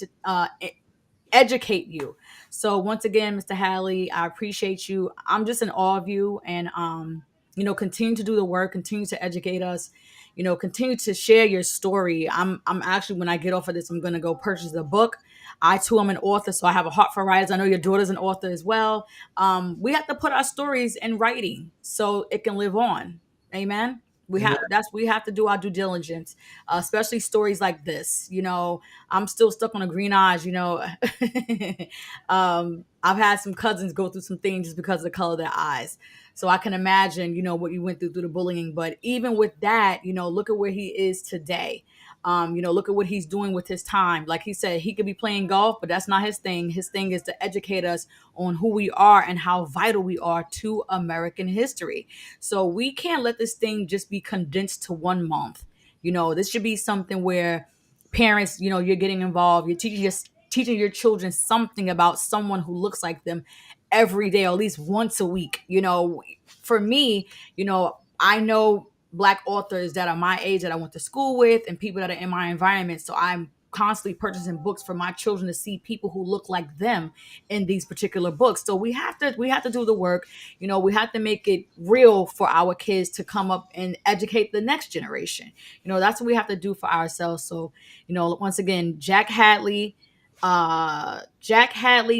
educate you. So once again, Mr. Hadley, I appreciate you. I'm just in awe of you, and continue to do the work, continue to educate us, continue to share your story. I'm actually, when I get off of this, I'm going to go purchase the book. I too am an author, so I have a heart for writers. I know your daughter's an author as well. We have to put our stories in writing so it can live on. Amen. Amen. We have to do our due diligence, especially stories like this. I'm still stuck on the green eyes. I've had some cousins go through some things just because of the color of their eyes. So I can imagine, what you went through the bullying. But even with that, look at where he is today. Look at what he's doing with his time. Like he said, he could be playing golf, but that's not his thing. His thing is to educate us on who we are and how vital we are to American history. So we can't let this thing just be condensed to 1 month. This should be something where parents, you're getting involved. You're teaching your children something about someone who looks like them every day, or at least once a week. For me, I know Black authors that are my age that I went to school with, and people that are in my environment. So I'm constantly purchasing books for my children to see people who look like them in these particular books. So we have to do the work. We have to make it real for our kids to come up and educate the next generation. That's what we have to do for ourselves. So, once again, Jack Hadley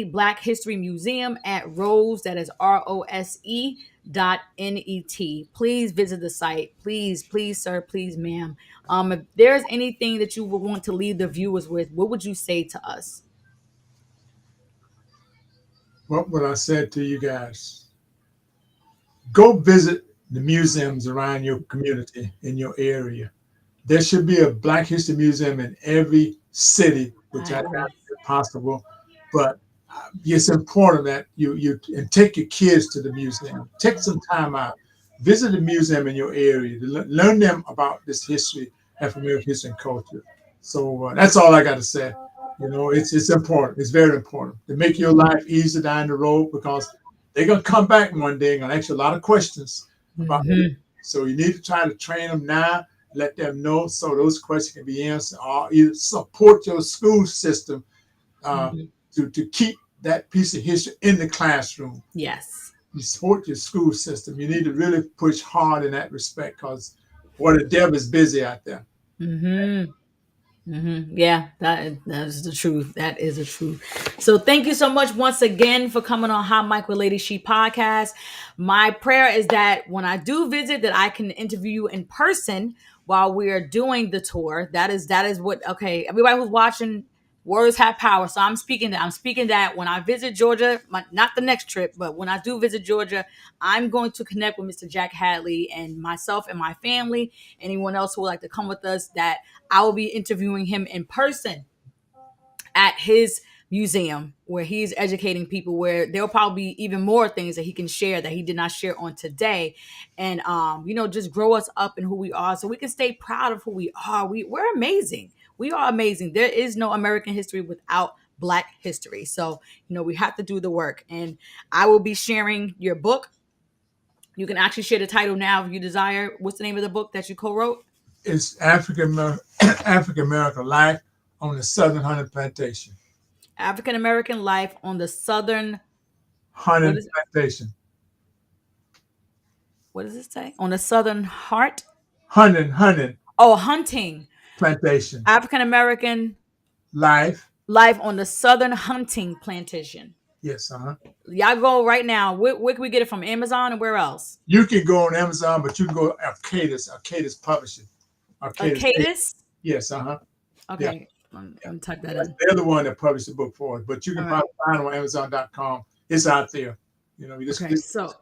Black History Museum at Rose, that is ROSE.net. Please visit the site. Please, sir, please, ma'am. If there's anything that you would want to leave the viewers with, what would you say to us? What would I say to you guys? Go visit the museums around your community, in your area. There should be a Black History Museum in every city, which I I doubt agree. is possible. But it's important that you and take your kids to the museum. Take some time out, visit the museum in your area, to learn them about this history, African history and culture. So that's all I got to say. It's important. It's very important to make your life easier down the road, because they're gonna come back one day and gonna ask you a lot of questions about it. Hmm. So you need to try to train them now, let them know so those questions can be answered, or either support your school system uh, Hmm. to keep that piece of history in the classroom. Yes. You support your school system. You need to really push hard in that respect, because boy, the devil is busy out there. Hmm. Yeah, that is the truth. That is the truth. So thank you so much once again for coming on Hot Mic with Lady She podcast. My prayer is that when I do visit, that I can interview you in person while we are doing the tour. That is what. Okay, everybody who's watching, words have power. So I'm speaking that when I visit Georgia, not the next trip, but when I do visit Georgia, I'm going to connect with Mr. Jack Hadley and myself and my family. Anyone else who would like to come with us, that I will be interviewing him in person at his museum, where he's educating people, where there'll probably be even more things that he can share that he did not share on today. And just grow us up in who we are, so we can stay proud of who we are. We're amazing. We are amazing. There is no American history without Black history. So we have to do the work. And I will be sharing your book. You can actually share the title now if you desire. What's the name of the book that you co-wrote? It's African American life on the Southern Honey Plantation. African American Life on the Southern. What Honey is Plantation. what does it say? On the Southern Heart. Honey Oh, hunting. Plantation. African American Life. Life on the Southern Hunting Plantation. Yes, uh-huh. Y'all go right now. Where can we get it from? Amazon and where else? You can go on Amazon, but you can go Arcadis Publishing. Arcadis. Arcadis. Yes, uh-huh. Yeah, Okay, let yeah. me type that in. They're the one that published the book for us, but you All can right. probably find it on Amazon.com. It's out there. You Okay. just So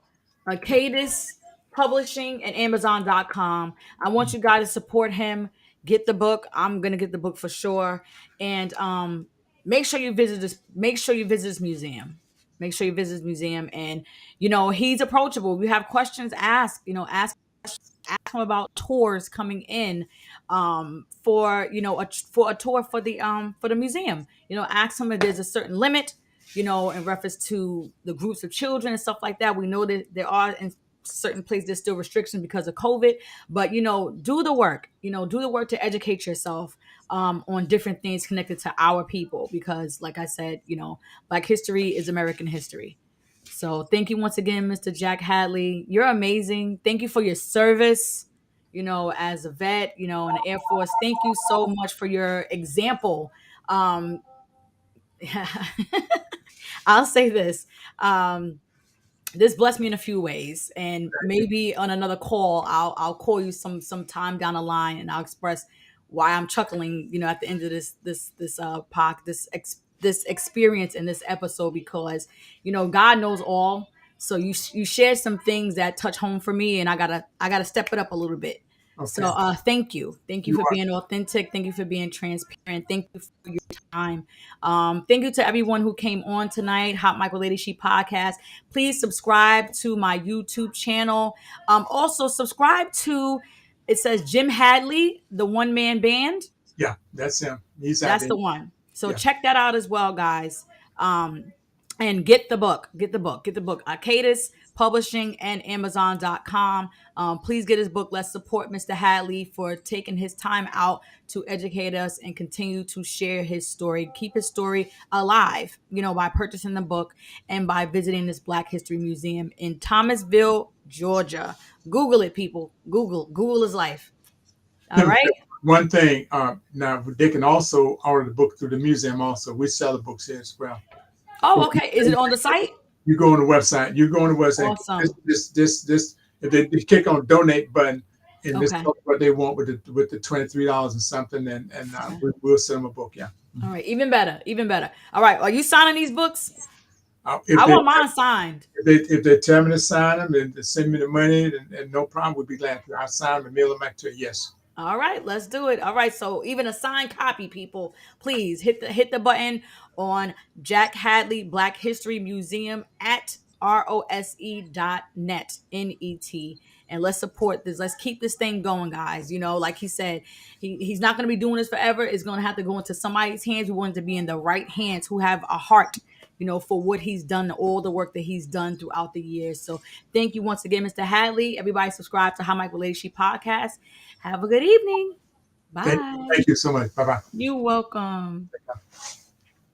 Arcadis Publishing and Amazon.com. I want you guys to support him. Get the book. I'm gonna get the book for sure. And make sure you visit this. Make sure you visit this museum. Make sure you visit this museum. And he's approachable. If you have questions, ask. Ask him about tours coming in for for a tour for the museum. Ask him if there's a certain limit, in reference to the groups of children and stuff like that. We know that there are in certain places there's still restrictions because of COVID, but do the work. Do the work to educate yourself on different things connected to our people, because like I said, Black history is American history. So thank you once again, Mr. Jack Hadley. You're amazing. Thank you for your service, as a vet, in the Air Force. Thank you so much for your example. Um, I'll say this. This blessed me in a few ways, and maybe on another call, I'll call you some time down the line, and I'll express why I'm chuckling, at the end of this experience in this episode, because God knows all. So you shared some things that touch home for me, and I gotta step it up a little bit. Okay. So thank you for being authentic. Thank you for being transparent. Thank you for your time. Thank you to everyone who came on tonight. Hot Michael Lady She podcast. Please subscribe to my YouTube channel. Also subscribe to, it says Jim Hadley, the one man band. Yeah, that's him. He's out That's there. the one. So Yeah. check that out as well, guys. And get the book. Get the book. Get the book. Arcadis Publishing and Amazon.com. Please get his book. Let's support Mr. Hadley for taking his time out to educate us and continue to share his story. Keep his story alive, by purchasing the book and by visiting this Black History Museum in Thomasville, Georgia. Google it, people. Google his life. All right. One thing, now they can also order the book through the museum. Also, we sell the books here as well. Oh, okay. Is it on the site? You go on the website. You go on the website. Awesome. This. If they click on donate button, and this Okay. is what they want with the $23 and something, and we'll send them a book. Yeah. All right. Even better. Even better. All right. Are you signing these books? If I they, want mine signed. if they tell me to sign them and to send me the money, and no problem, we'll be glad to. I'll sign them and mail them back to you. Yes. All right, let's do it. All right, so even a signed copy, people, please hit the button on Jack Hadley Black History Museum at rose.net, net, and let's support this. Let's keep this thing going, guys. Like he said, he's not going to be doing this forever. It's going to have to go into somebody's hands. We want it to be in the right hands, who have a heart, for what he's done, all the work that he's done throughout the years. So thank you once again, Mr. Hadley. Everybody subscribe to How Michael Lady She podcast. Have a good evening. Bye. Thank you so much. Bye bye. You're welcome.